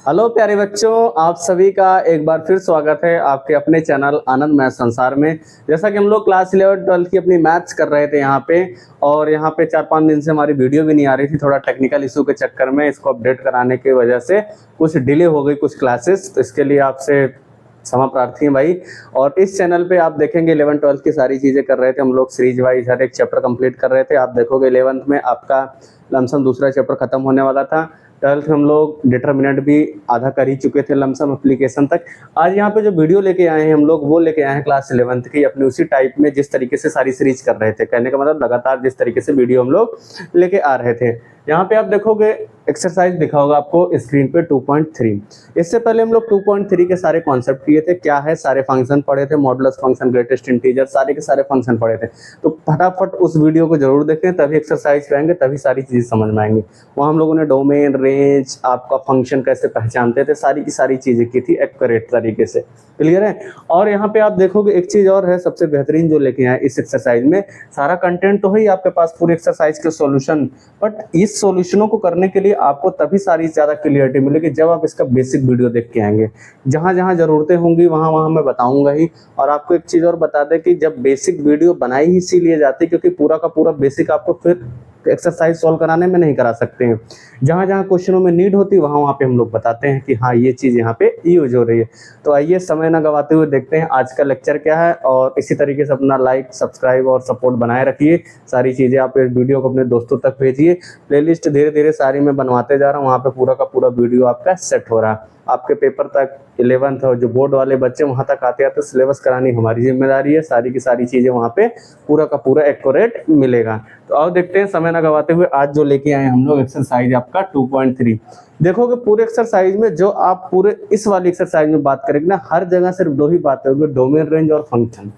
Hello प्यारे बच्चों, आप सभी का एक बार फिर स्वागत है आपके अपने चैनल आनंद मैथ संसार में। जैसा कि हम लोग क्लास 11-12 की अपनी मैथ्स कर रहे थे यहाँ पे, और यहाँ पे 4-5 दिन से हमारी वीडियो भी नहीं आ रही थी। थोड़ा टेक्निकल इशू के चक्कर में इसको अपडेट कराने की वजह से कुछ डिले हो गई कुछ क्लासेस, तो इसके लिए आपसे क्षमा प्रार्थी हैं भाई। और इस चैनल पे आप देखेंगे 11-12 की सारी चीज़ें कर रहे थे हम लोग, सीरीज वाइज हर एक चैप्टर कंप्लीट कर रहे थे। आप देखोगे 11th में आपका लमसम दूसरा चैप्टर खत्म होने वाला था। 12th हम लोग डिटरमिनेंट भी आधा कर ही चुके थे लमसम एप्लीकेशन तक। आज यहाँ पे जो वीडियो लेके आए हैं हम लोग, वो लेके आए हैं क्लास 11th की अपनी उसी टाइप में जिस तरीके से सारी सीरीज कर रहे थे। कहने का मतलब लगातार जिस तरीके से वीडियो हम लोग लेके आ रहे थे। यहाँ पे आप देखोगे एक्सरसाइज दिखा होगा आपको स्क्रीन पे 2.3। इससे पहले हम लोग 2.3 के सारे कॉन्सेप्ट किए थे, क्या है सारे फंक्शन पढ़े थे, मॉडुलस फंक्शन, ग्रेटेस्ट इंटीजर, सारे के सारे फंक्शन पढ़े थे। तो फटाफट उस वीडियो को जरूर देखें, तभी एक्सरसाइज करेंगे, तभी सारी चीजें समझ में आएंगी। वहाँ हम लोगों ने डोमेन, रेंज, आपका फंक्शन कैसे पहचानते थे, सारी की सारी चीजें की थी एक्यूरेट तरीके से। क्लियर है। और यहाँ पे आप देखोगे एक चीज और है सबसे बेहतरीन जो लेके आए इस एक्सरसाइज में, सारा कंटेंट तो है ही आपके पास पूरी एक्सरसाइज के सॉल्यूशन, बट इस सॉल्यूशनों को करने के लिए आपको तभी सारी ज्यादा क्लियरिटी मिलेगी जब आप इसका बेसिक वीडियो देख के आएंगे। जहां जहां जरूरतें होंगी वहां वहां मैं बताऊंगा ही। और आपको एक चीज और बता दें कि जब बेसिक वीडियो बनाई ही इसीलिए जाती है क्योंकि पूरा का पूरा बेसिक आपको फिर एक्सरसाइज सॉल्व कराने में नहीं करा सकते हैं। जहां जहां क्वेश्चनों में नीड होती है वहां वहां पे हम लोग बताते हैं कि हाँ ये चीज यहाँ पे यूज हो रही है। तो आइए समय ना गवाते हुए देखते हैं आज का लेक्चर क्या है, और इसी तरीके से अपना लाइक, सब्सक्राइब और सपोर्ट बनाए रखिए। सारी चीजें आप इस वीडियो को अपने दोस्तों तक भेजिए। प्लेलिस्ट धीरे धीरे सारी मैं बनवाते जा रहा हूँ, वहाँ पे पूरा का पूरा वीडियो आपका सेट हो रहा है। आपके पेपर तक 11th और जो बोर्ड वाले बच्चे वहां तक आते आते सिलेबस करानी हमारी जिम्मेदारी है। सारी की सारी चीजें वहां पे पूरा का पूरा एक्यूरेट मिलेगा। तो आओ देखते हैं समय ना गवाते हुए आज जो लेके आए हम लोग एक्सरसाइज आपका 2.3। देखोगे पूरे एक्सरसाइज में जो आप पूरे इस वाली एक्सरसाइज में बात करेंगे ना, हर जगह सिर्फ दो ही बातें होगी, डोमेन, रेंज और फंक्शन।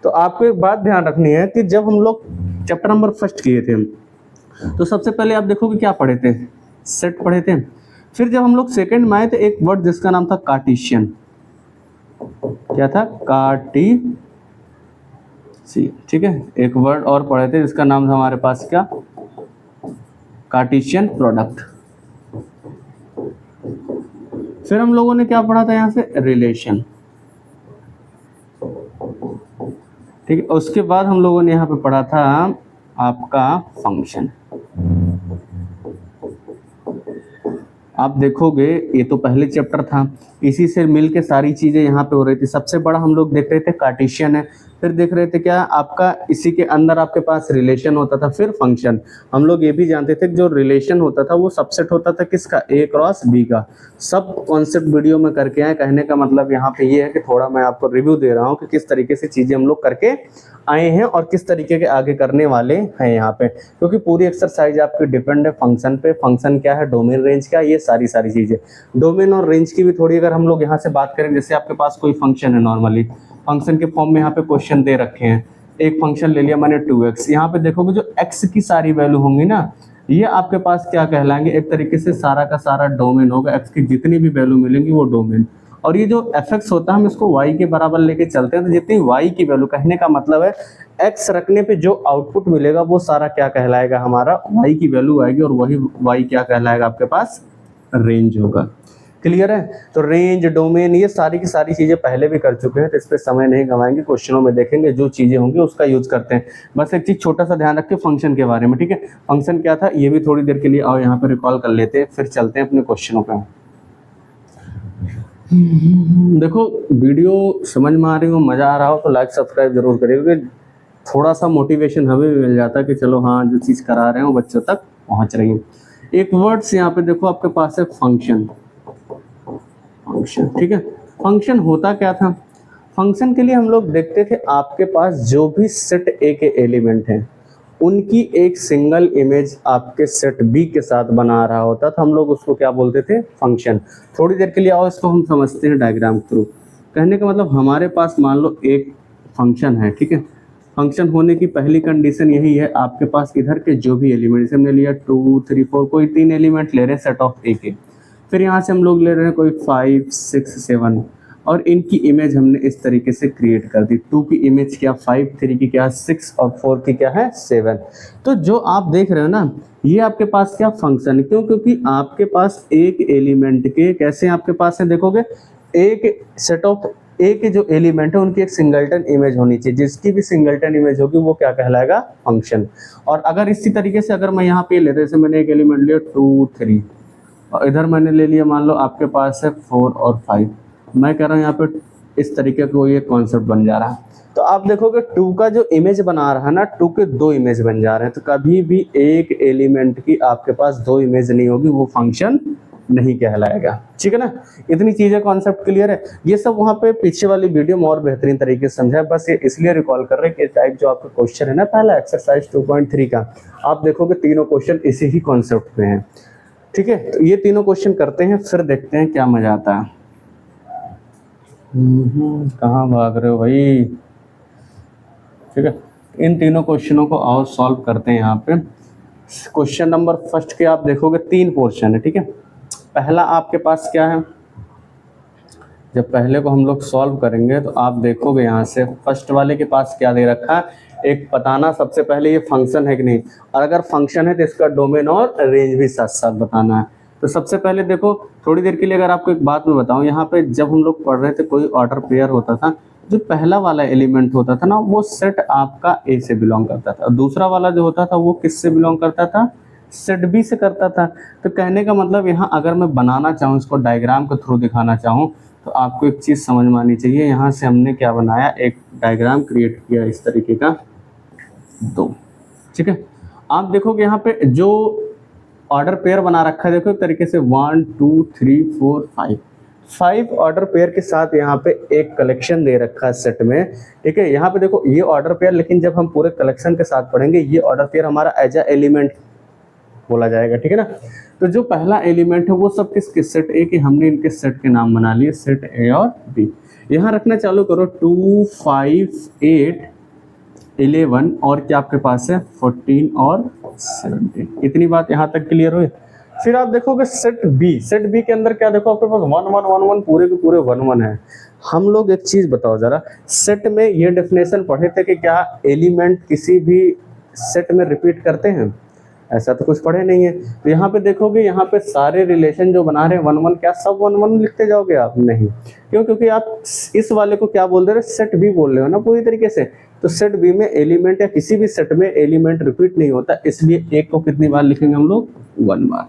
तो आपको एक बात ध्यान रखनी है कि जब हम लोग चैप्टर नंबर फर्स्ट किए थे तो सबसे पहले आप देखोगे क्या पढ़े थे, सेट पढ़े थे। फिर जब हम लोग सेकंड में आए थे एक वर्ड जिसका नाम था कार्टेशियन। क्या था? कार्टेशियन। ठीक है, एक वर्ड और पढ़े थे जिसका नाम था हमारे पास क्या? Cartesian product. फिर हम लोगों ने क्या पढ़ा था यहाँ से? रिलेशन। ठीक है, उसके बाद हम लोगों ने यहाँ पे पढ़ा था आपका फंक्शन। आप देखोगे ये तो पहले चैप्टर था, इसी से मिलके सारी चीजें यहाँ पे हो रही थी। सबसे बड़ा हम लोग देख रहे थे कार्टेशियन है, फिर देख रहे थे क्या आपका इसी के अंदर आपके पास रिलेशन होता था, फिर फंक्शन। हम लोग ये भी जानते थे कि जो रिलेशन होता था वो सबसेट होता था किसका? ए क्रॉस बी का। सब कॉन्सेप्ट वीडियो में करके आए। कहने का मतलब यहाँ पे ये है कि थोड़ा मैं आपको रिव्यू दे रहा हूँ कि किस तरीके से चीजें हम लोग करके आए हैं और किस तरीके के आगे करने वाले हैं यहाँ पे, क्योंकि पूरी एक्सरसाइज आपकी डिपेंड है फंक्शन पे। फंक्शन क्या है, डोमेन, रेंज क्या, ये सारी चीजें। डोमेन और रेंज की भी थोड़ी अगर हम लोग यहाँ से बात करें, जैसे आपके पास कोई फंक्शन है, नॉर्मली फंक्शन के फॉर्म में यहाँ पे क्वेश्चन दे रखे हैं। एक फंक्शन ले लिया मैंने 2x, यहाँ पे देखोगे जो x की सारी वैल्यू होंगी ना, ये आपके पास क्या कहलाएंगे? एक तरीके से सारा का सारा डोमेन होगा। x की जितनी भी वैल्यू मिलेंगी वो डोमेन। और ये जो fx होता है हम इसको y के बराबर लेके चलते हैं, तो जितनी y की वैल्यू, कहने का मतलब है x रखने पे जो आउटपुट मिलेगा वो सारा क्या कहलाएगा? हमारा y की वैल्यू आएगी, और वही y क्या कहलाएगा? आपके पास रेंज होगा। क्लियर है। तो रेंज, डोमेन, ये सारी की सारी चीजें पहले भी कर चुके हैं, तो इस पर समय नहीं गंवाएंगे, क्वेश्चनों में देखेंगे जो चीजें होंगी उसका यूज करते हैं। बस एक चीज छोटा सा ध्यान रखें फंक्शन के बारे में। ठीक है, फंक्शन क्या था ये भी थोड़ी देर के लिए आओ यहाँ पे रिकॉल कर लेते हैं, फिर चलते हैं अपने क्वेश्चनों पे। देखो वीडियो समझ में आ रही हो, मजा आ रहा हो तो लाइक सब्सक्राइब जरूर करिए, क्योंकि थोड़ा सा मोटिवेशन हमें भी मिल जाता है कि चलो हाँ जो चीज करा रहे हो बच्चों तक पहुंच रही है। एक वर्ड्स यहाँ पे देखो आपके पास है फंक्शन। फंक्शन, ठीक है, फंक्शन होता क्या था? फंक्शन के लिए हम लोग देखते थे आपके पास जो भी सेट ए के एलिमेंट हैं उनकी एक सिंगल इमेज आपके सेट बी के साथ बना रहा होता था, हम लोग उसको क्या बोलते थे? फंक्शन। थोड़ी देर के लिए आओ इसको हम समझते हैं डायग्राम थ्रू। कहने का मतलब हमारे पास मान लो एक फंक्शन है, ठीक है, फंक्शन होने की पहली कंडीशन यही है, आपके पास इधर के जो भी एलिमेंट, जैसे हमने लिया 2, 3, 4, कोई 3 एलिमेंट ले रहे हैं सेट ऑफ ए के, फिर यहाँ से हम लोग ले रहे हैं कोई 5, 6, 7, और इनकी इमेज हमने इस तरीके से क्रिएट कर दी। 2 की इमेज क्या? 5, 3 की क्या? 6, और 4 की क्या है? 7। तो जो आप देख रहे हो ना, ये आपके पास क्या फंक्शन है, क्यों? क्योंकि आपके पास एक एलिमेंट के कैसे आपके पास है, देखोगे एक सेट ऑफ एक जो एलिमेंट है उनकी एक सिंगलटन इमेज होनी चाहिए, जिसकी भी सिंगलटन इमेज होगी वो क्या कहलाएगा, फंक्शन। और अगर इसी तरीके से अगर मैं यहाँ पे लेते, जैसे मैंने एक एलिमेंट लिया 2 3 और इधर मैंने ले लिया मान लो आपके पास है 4 और 5, मैं कह रहा हूँ यहाँ पे इस तरीके का ये कॉन्सेप्ट बन जा रहा है। तो आप देखोगे 2 का जो इमेज बना रहा है ना, 2 के 2 इमेज बन जा रहे हैं, तो कभी भी एक एलिमेंट की आपके पास 2 इमेज नहीं होगी, वो फंक्शन नहीं कहलाएगा। ठीक है ना, इतनी चीजें कॉन्सेप्ट क्लियर है। ये सब वहाँ पे पीछे वाली वीडियो में और बेहतरीन तरीके से समझा है, बस ये इसलिए रिकॉल कर रहे हैं कि टाइप जो आपका क्वेश्चन है ना पहला एक्सरसाइज 2.3 का, आप देखोगे तीनों क्वेश्चन इसी ही कॉन्सेप्ट पे हैं। ठीक है, तो ये तीनों क्वेश्चन करते हैं, फिर देखते हैं क्या मजा आता है। कहाँ भाग रहे हो भाई? ठीक है, इन तीनों क्वेश्चनों को और सॉल्व करते हैं। यहाँ पे क्वेश्चन नंबर फर्स्ट के आप देखोगे 3 पोर्शन है। ठीक है, पहला आपके पास क्या है, जब पहले को हम लोग सॉल्व करेंगे तो आप देखोगे यहाँ से फर्स्ट वाले के पास क्या दे रखा है, एक बताना सबसे पहले ये फंक्शन है कि नहीं, और अगर फंक्शन है तो इसका डोमेन और रेंज भी साथ साथ बताना है। तो सबसे पहले देखो, थोड़ी देर के लिए अगर आपको एक बात मैं बताऊं, यहाँ पे जब हम लोग पढ़ रहे थे कोई ऑर्डर पेयर होता था, जो पहला वाला एलिमेंट होता था ना वो सेट आपका ए से बिलोंग करता था, और दूसरा वाला जो होता था वो किससे बिलोंग करता था, सेट बी से करता था। तो कहने का मतलब यहाँ अगर मैं बनाना चाहूँ, इसको डायग्राम के थ्रू दिखाना चाहूँ, तो आपको एक चीज़ समझ में आनी चाहिए। यहाँ से हमने क्या बनाया, एक डायग्राम क्रिएट किया इस तरीके का 2। ठीक है, आप देखोगे यहाँ पे जो ऑर्डर पेयर बना रखा है, देखो एक तरीके से 1 2 3 4 5 ऑर्डर पेयर के साथ यहाँ पे एक कलेक्शन दे रखा है सेट में। ठीक है, यहाँ पे देखो ये ऑर्डर पेयर, लेकिन जब हम पूरे कलेक्शन के साथ पढ़ेंगे ये ऑर्डर पेयर हमारा एज अ एलिमेंट बोला जाएगा। ठीक है ना, तो जो पहला एलिमेंट है वो सब किसके, सेट ए के, हमने इनके सेट के नाम बना लिए, सेट ए और बी। यहाँ रखना चालू करो 2 5 8 11 और क्या आपके पास है 14 और 17। इतनी बात यहाँ तक क्लियर हुई। फिर आप देखोगे सेट बी के अंदर क्या देखो आपके पास 1 1 1 1 पूरे के पूरे 1 1 है। हम लोग एक चीज बताओ जरा, सेट में ये डेफिनेशन पढ़े थे कि क्या एलिमेंट किसी भी सेट में रिपीट करते हैं, ऐसा तो कुछ पढ़े नहीं है। तो यहाँ पे देखोगे यहाँ पे सारे रिलेशन जो बना रहे हैं 1 1, क्या सब 1 1 लिखते जाओगे आप, नहीं। क्यों? क्योंकि आप इस वाले को क्या बोल दे रहे, सेट बी बोल रहे हो ना पूरी तरीके से। तो सेट बी में एलिमेंट या किसी भी सेट में एलिमेंट रिपीट नहीं होता, इसलिए एक को कितनी बार लिखेंगे हम लोग, 1 बार।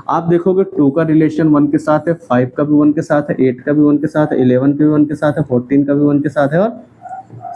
आप देखोगे 2 का रिलेशन 1 के साथ है, 5 का भी 1 के साथ है, 8 का भी 1 के साथ है, 11 का भी 1 के साथ है, 14 का भी 1 के साथ है और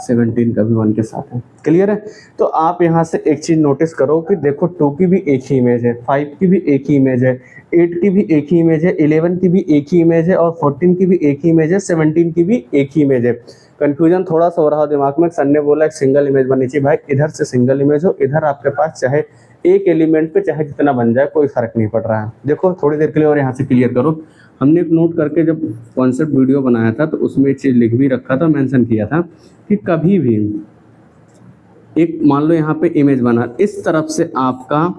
17 का भी 1 के साथ है। क्लियर है? तो आप यहाँ से एक चीज नोटिस करो कि देखो 2 की भी एक ही इमेज है, 5 की भी एक ही इमेज है, 8 की भी एक ही इमेज है, 11 की भी एक ही इमेज है और 14 की भी एक ही इमेज है, 17 की भी एक ही इमेज है। कंफ्यूजन थोड़ा सा हो रहा हो दिमाग में, सर ने बोला एक सिंगल इमेज बननी चाहिए, भाई इधर से सिंगल इमेज हो, इधर आपके पास चाहे एक एलिमेंट पे चाहे जितना बन जाए कोई फर्क नहीं पड़ रहा है। देखो थोड़ी देर के लिए और यहाँ से क्लियर करो, हमने एक नोट करके जब कॉन्सेप्ट वीडियो बनाया था तो उसमें एक चीज लिख भी रखा था, मेंशन किया था कि कभी भी एक मान लो यहाँ पे इमेज बना, इस तरफ से आपका,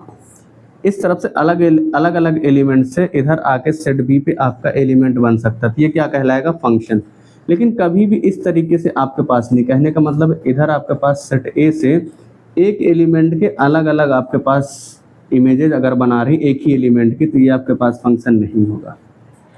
इस तरफ से अलग अलग एलिमेंट से इधर आके सेट बी पे आपका एलिमेंट बन सकता था, ये क्या कहलाएगा, फंक्शन। लेकिन कभी भी इस तरीके से आपके पास नहीं, कहने का मतलब इधर आपके पास सेट ए से एक एलिमेंट के अलग अलग आपके पास इमेजेस अगर बना रही एक ही एलिमेंट की, तो ये आपके पास फंक्शन नहीं होगा।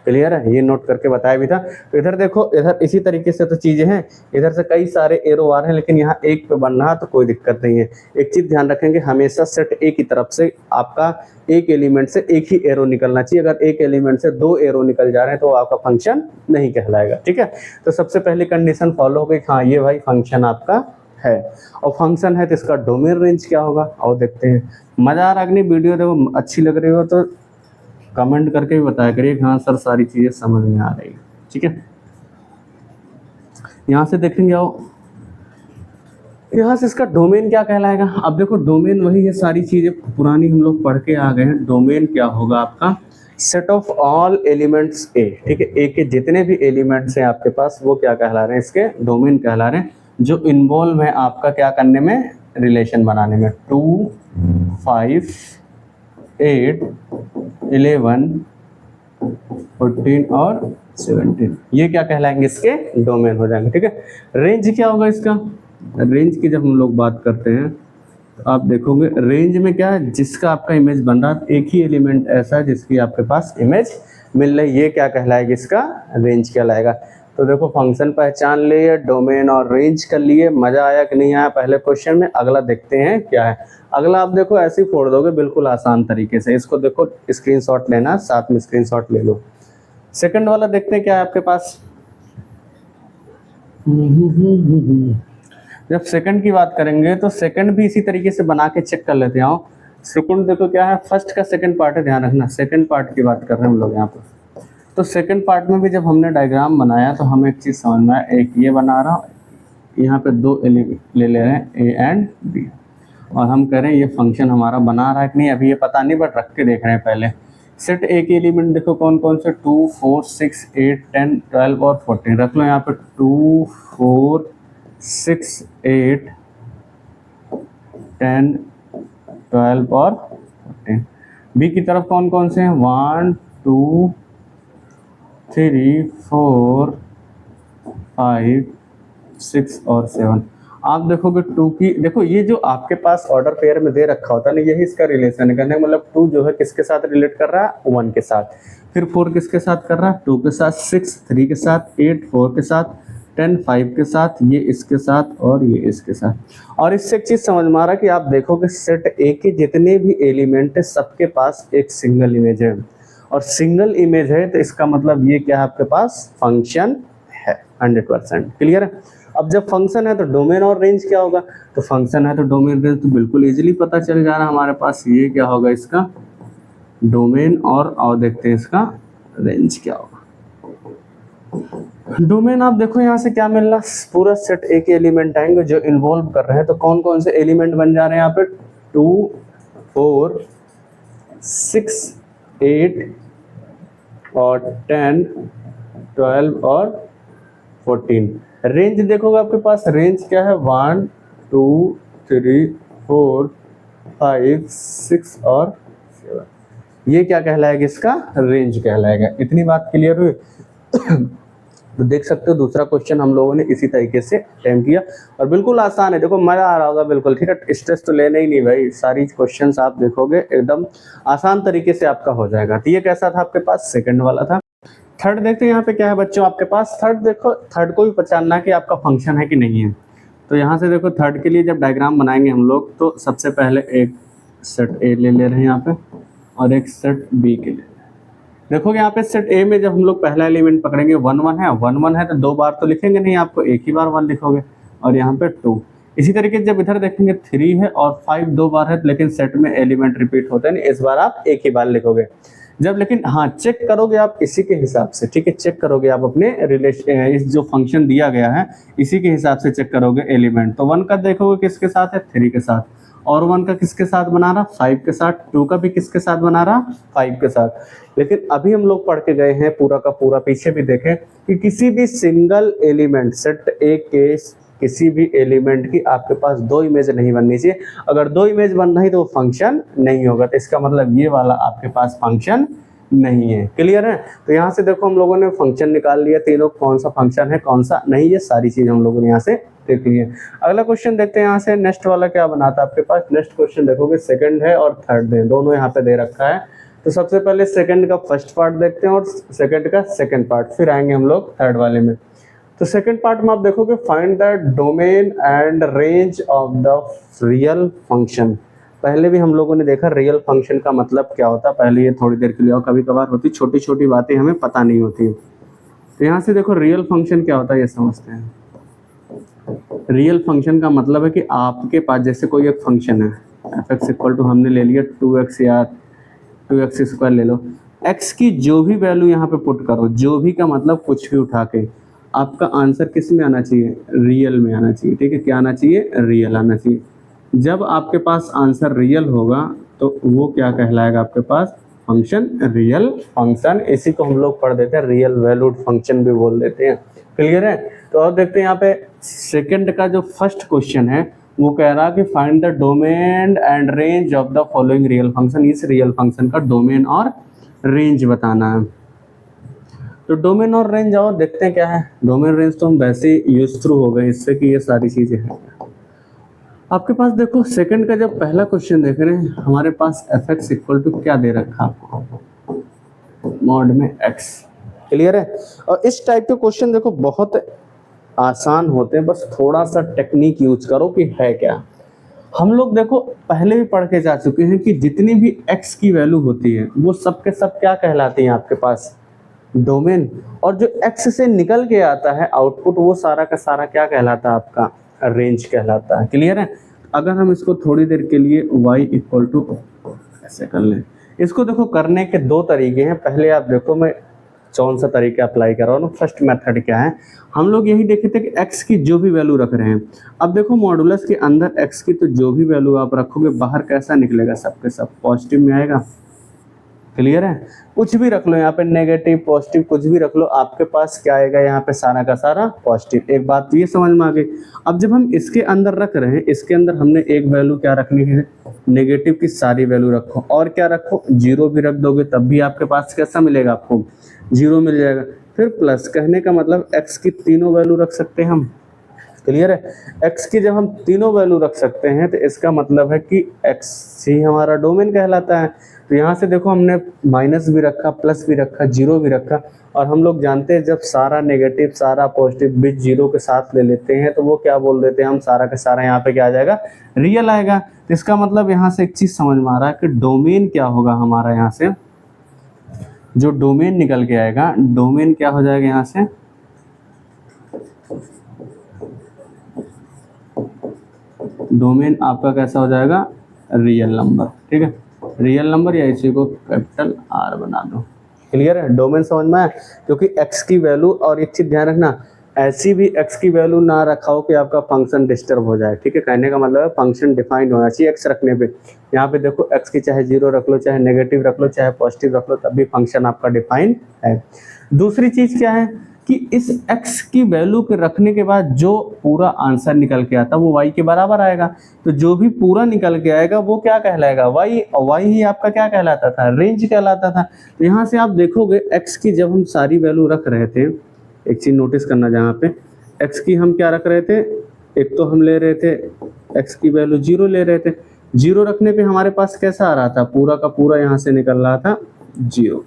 क्लियर है? ये नोट करके बताया भी था। तो इधर देखो, इधर इसी तरीके से तो चीजें हैं, इधर से कई सारे एरो आ रहे हैं, लेकिन यहाँ एक पे बन रहा तो कोई दिक्कत नहीं है। एक चीज ध्यान रखेंगे, हमेशा सेट ए की तरफ से आपका एक एलिमेंट से एक ही एरो निकलना चाहिए। अगर एक एलिमेंट से 2 एरो निकल जा रहे हैं तो आपका फंक्शन नहीं कहलाएगा। ठीक है, तो सबसे पहले कंडीशन फॉलो हो गई, हाँ ये भाई फंक्शन आपका है, और फंक्शन है तो इसका डोमेन रेंज क्या होगा, और देखते हैं। मजा आ रहा है कि नहीं वीडियो? देखो अच्छी लग रही हो तो कमेंट करके भी बताया करिए, हाँ सर सारी चीजें समझ में आ रही है। ठीक है, यहाँ से देखेंगे आओ, यहाँ से इसका डोमेन क्या कहलाएगा। अब देखो डोमेन वही है, सारी चीजें पुरानी हम लोग पढ़ के आ गए हैं। डोमेन क्या होगा आपका, सेट ऑफ ऑल एलिमेंट्स ए। ठीक है, ए के जितने भी एलिमेंट्स हैं आपके पास वो क्या कहला रहे हैं, इसके डोमेन कहला रहे हैं, जो इन्वॉल्व है आपका क्या करने में, रिलेशन बनाने में। 2 5 8 11 14 और 17, ये क्या कहलाएंगे, इसके डोमेन हो जाएंगे। ठीक है, रेंज क्या होगा इसका, रेंज की जब हम लोग बात करते हैं तो आप देखोगे रेंज में क्या है, जिसका आपका इमेज बन रहा है, एक ही एलिमेंट ऐसा है जिसकी आपके पास इमेज मिल रही, ये क्या कहलाएगा, इसका रेंज कहलाएगा। तो देखो फंक्शन पहचान लिए, डोमेन और रेंज कर लिए। मजा आया कि नहीं आया पहले क्वेश्चन में? अगला देखते हैं क्या है। अगला आप देखो ऐसे ही फोड़ दोगे बिल्कुल आसान तरीके से। इसको देखो स्क्रीनशॉट लेना, साथ में स्क्रीनशॉट ले लो। सेकंड वाला देखते हैं क्या है आपके पास। जब सेकंड की बात करेंगे तो सेकंड भी इसी तरीके से बना के चेक कर लेते हैं। सेकंड देखो क्या है, फर्स्ट का सेकंड पार्ट है, ध्यान रखना सेकंड पार्ट की बात कर रहे हैं हम लोग यहाँ पर। तो सेकंड पार्ट में भी जब हमने डायग्राम बनाया तो हमें एक चीज़ समझ में आया, एक ये बना रहा हूँ, यहाँ पे दो एलिमेंट ले रहे हैं ए एंड बी, और हम कह रहे हैं ये फंक्शन हमारा बना रहा है कि नहीं, अभी ये पता नहीं, बट रख के देख रहे हैं पहले। सेट ए के एलिमेंट देखो कौन कौन से, 2 4 6 8 10 12 और 14 रख लो यहाँ पे। 2 4 6 8 10 12 और 14। बी की तरफ कौन कौन से हैं, 1 2 3 4 5 6 और 7। आप देखोगे 2 की, देखो ये जो आपके पास ऑर्डर पेयर में दे रखा होता है ना, यही इसका रिलेशन है। कहने मतलब 2 जो है किसके साथ रिलेट कर रहा है, 1 के साथ। फिर 4 किसके साथ कर रहा है, 2 के साथ। 6 3 के साथ। 8 4 के साथ। 10 5 के साथ। ये इसके साथ और ये इसके साथ। और इससे एक चीज़ समझ में आ रहा है कि आप देखोगे सेट ए के जितने भी एलिमेंट है सबके पास एक सिंगल इमेज है, और सिंगल इमेज है तो इसका मतलब ये क्या है, आपके पास फंक्शन है। 100% क्लियर है। अब जब फंक्शन है तो डोमेन और रेंज क्या होगा, तो फंक्शन है तो डोमेन रेंज तो बिल्कुल इजीली पता चल जा रहा है हमारे पास। ये क्या होगा इसका डोमेन, और देखते हैं इसका रेंज क्या होगा। डोमेन आप देखो यहाँ से क्या मिल रहा, पूरा सेट ए के एलिमेंट आएंगे जो इन्वॉल्व कर रहे हैं। तो कौन कौन से एलिमेंट बन जा रहे हैं यहाँ पे, 2 4 6 8 और 10 12 और 14। रेंज देखोगे आपके पास, रेंज क्या है, 1 2 3 4 5 6 और 7। ये क्या कहलाएगा, इसका रेंज कहलाएगा। इतनी बात क्लियर हुई। तो देख सकते हो दूसरा क्वेश्चन हम लोगों ने इसी तरीके से अटेम्प्ट किया, और बिल्कुल आसान है। देखो मजा आ रहा होगा बिल्कुल, ठीक है, स्ट्रेस तो लेना ही नहीं भाई, सारी क्वेश्चंस आप देखोगे एकदम आसान तरीके से आपका हो जाएगा। तो ये कैसा था आपके पास, सेकंड वाला था। थर्ड देखते हैं यहाँ पे क्या है बच्चों आपके पास। थर्ड देखो, थर्ड को भी पहचानना कि आपका फंक्शन है कि नहीं है। तो यहाँ से देखो थर्ड के लिए जब डायग्राम बनाएंगे हम लोग, तो सबसे पहले एक सेट ए ले रहे हैं यहाँ पे, और एक सेट बी के लिए। देखोगे यहाँ पे सेट ए में जब हम लोग पहला एलिमेंट पकड़ेंगे 1 1 है, 1 1 है तो 2 बार तो लिखेंगे नहीं, आपको एक ही बार 1 लिखोगे, और यहाँ पे 2। इसी तरीके से जब इधर देखेंगे 3 है और 5 2 बार है, लेकिन सेट में एलिमेंट रिपीट होता है नहीं, इस बार आप एक ही बार लिखोगे। जब लेकिन हाँ चेक करोगे आप इसी के हिसाब से, ठीक है, चेक करोगे आप अपने रिलेशन, इस जो फंक्शन दिया गया है इसी के हिसाब से चेक करोगे एलिमेंट। तो 1 का देखोगे किसके साथ है, 3 के साथ, और 1 का किसके साथ बना रहा, 5 के साथ। 2 का भी किसके साथ बना रहा, 5 के साथ। लेकिन अभी हम लोग पढ़ के गए हैं पूरा का पूरा, पीछे भी देखें कि किसी भी सिंगल एलिमेंट सेट ए के किसी भी एलिमेंट की आपके पास 2 इमेज नहीं बननी चाहिए। अगर 2 इमेज बन रही तो वो फंक्शन नहीं होगा। तो इसका मतलब ये वाला आपके पास फंक्शन नहीं है। क्लियर है। तो यहाँ से देखो हम लोगों ने फंक्शन निकाल लिया तीनों, कौन सा फंक्शन है कौन सा नहीं, ये सारी चीज हम लोगों ने यहाँ से देख ली है। अगला क्वेश्चन देखते हैं यहाँ से, नेक्स्ट वाला क्या बनाता है आपके पास। नेक्स्ट क्वेश्चन देखोगे सेकंड है और थर्ड है, दोनों यहाँ पे दे रखा है। तो सबसे पहले सेकंड का फर्स्ट पार्ट देखते हैं और सेकंड का सेकंड पार्ट, फिर आएंगे हम लोग थर्ड वाले में। तो सेकंड पार्ट में आप देखोगे find the domain and range of the real function. पहले भी हम लोगों ने देखा रियल फंक्शन का मतलब क्या होता है, पहले ये थोड़ी देर के लिए और कभी कभार होती, छोटी छोटी बातें हमें पता नहीं होती। तो यहाँ से देखो रियल फंक्शन क्या होता है ये समझते हैं। रियल फंक्शन का मतलब है कि आपके पास जैसे कोई एक फंक्शन है f(x) = हमने ले लिया 2x या 2x² ले लो, x की जो भी वैल्यू यहाँ पे पुट करो, जो भी का मतलब कुछ भी उठा के, आपका आंसर किस में आना चाहिए, रियल में आना चाहिए। ठीक है, क्या आना चाहिए, रियल आना चाहिए। जब आपके पास आंसर रियल होगा तो वो क्या कहलाएगा आपके पास, फंक्शन, रियल फंक्शन। इसी को हम लोग पढ़ देते हैं रियल वैल्यूड फंक्शन भी बोल देते हैं। क्लियर है। तो अब देखते हैं यहाँ पे सेकंड का जो फर्स्ट क्वेश्चन है वो कह रहा है कि find the domain and range of the following real function. इस रियल फंक्शन का डोमेन और रेंज बताना है। तो डोमेन और रेंज आओ देखते हैं क्या है। डोमेन रेंज तो हम वैसे ही यूज थ्रू हो गए इससे कि ये सारी चीजें हैं। आपके पास देखो सेकंड का जब पहला क्वेश्चन देख रहे हैं, हमारे पास एफ एक्स इक्वल टू क्या दे रखा आपको, मॉड में एक्स। क्लियर है। और इस टाइप के क्वेश्चन देखो बहुत आसान होते हैं, बस थोड़ा सा टेक्निक यूज करो कि है क्या। हम लोग देखो पहले भी पढ़ के जा चुके हैं कि जितनी भी x की वैल्यू होती है वो सब के सब क्या कहलाती हैं आपके पास, डोमेन। और जो x से निकल के आता है आउटपुट, वो सारा का सारा क्या कहलाता है आपका, रेंज कहलाता है। क्लियर है। अगर हम इसको थोड़ी देर के लिए y इक्वल टू ऐसे कर लें, इसको देखो करने के दो तरीके हैं। पहले आप देखो मैं कौन सा तरीका अप्लाई कर रहा हूँ। फर्स्ट मेथड क्या है, हम लोग यही देखे थे कि x की जो भी वैल्यू रख रहे हैं, अब देखो मॉडुलस के अंदर x की तो जो भी वैल्यू आप रखोगे बाहर कैसा निकलेगा, सबके सब पॉजिटिव में आएगा। क्लियर है। कुछ भी रख लो यहाँ पे, नेगेटिव पॉजिटिव कुछ भी रख लो, आपके पास क्या आएगा यहाँ पे, सारा का सारा पॉजिटिव। एक बात ये समझ में आ गई। अब जब हम इसके अंदर रख रहे हैं, इसके अंदर हमने एक वैल्यू क्या रखनी है, नेगेटिव की सारी वैल्यू रखो, और क्या रखो, जीरो भी रख दोगे तब भी आपके पास कैसा मिलेगा, आपको जीरो मिल जाएगा। फिर प्लस, कहने का मतलब x की तीनों वैल्यू रख सकते हैं हम। क्लियर है। x की जब हम तीनों वैल्यू रख सकते हैं तो इसका मतलब है कि x ही हमारा डोमेन कहलाता है। तो यहाँ से देखो हमने माइनस भी रखा, प्लस भी रखा, जीरो भी रखा, और हम लोग जानते हैं जब सारा नेगेटिव सारा पॉजिटिव बिट जीरो के साथ ले लेते हैं तो वो क्या बोल देते हैं हम, सारा का सारा यहाँ पे क्या आ जाएगा, रियल आएगा। तो इसका मतलब यहाँ से एक चीज समझ में आ रहा है कि डोमेन क्या होगा हमारा, यहाँ से जो डोमेन निकल के आएगा, डोमेन क्या हो जाएगा यहाँ से, डोमेन आपका कैसा हो जाएगा, रियल नंबर। ठीक है, रियल नंबर, या इसी को कैपिटल R बना दो। क्लियर है। डोमेन समझ में आया। क्योंकि x की वैल्यू, और एक चीज ध्यान रखना, ऐसी भी x की वैल्यू ना रखाओ कि आपका फंक्शन डिस्टर्ब हो जाए। ठीक है, कहने का मतलब है फंक्शन डिफाइंड होना चाहिए x रखने पे। यहाँ पे देखो x की चाहे जीरो रख लो, चाहे नेगेटिव रख लो, चाहे पॉजिटिव रख लो, तब भी फंक्शन आपका डिफाइंड है। दूसरी चीज क्या है कि इस x की वैल्यू के रखने के बाद जो पूरा आंसर निकल के आता है वो y के बराबर आएगा। तो जो भी पूरा निकल के आएगा वो क्या कहलाएगा, y, और y ही आपका क्या कहलाता था, रेंज कहलाता था। तो यहाँ से आप देखोगे x की जब हम सारी वैल्यू रख रहे थे, एक चीज नोटिस करना, जहाँ पे x की हम क्या रख रहे थे, एक तो हम ले रहे थे x की वैल्यू जीरो ले रहे थे, जीरो रखने पे हमारे पास कैसा आ रहा था, पूरा का पूरा यहाँ से निकल रहा था जीरो।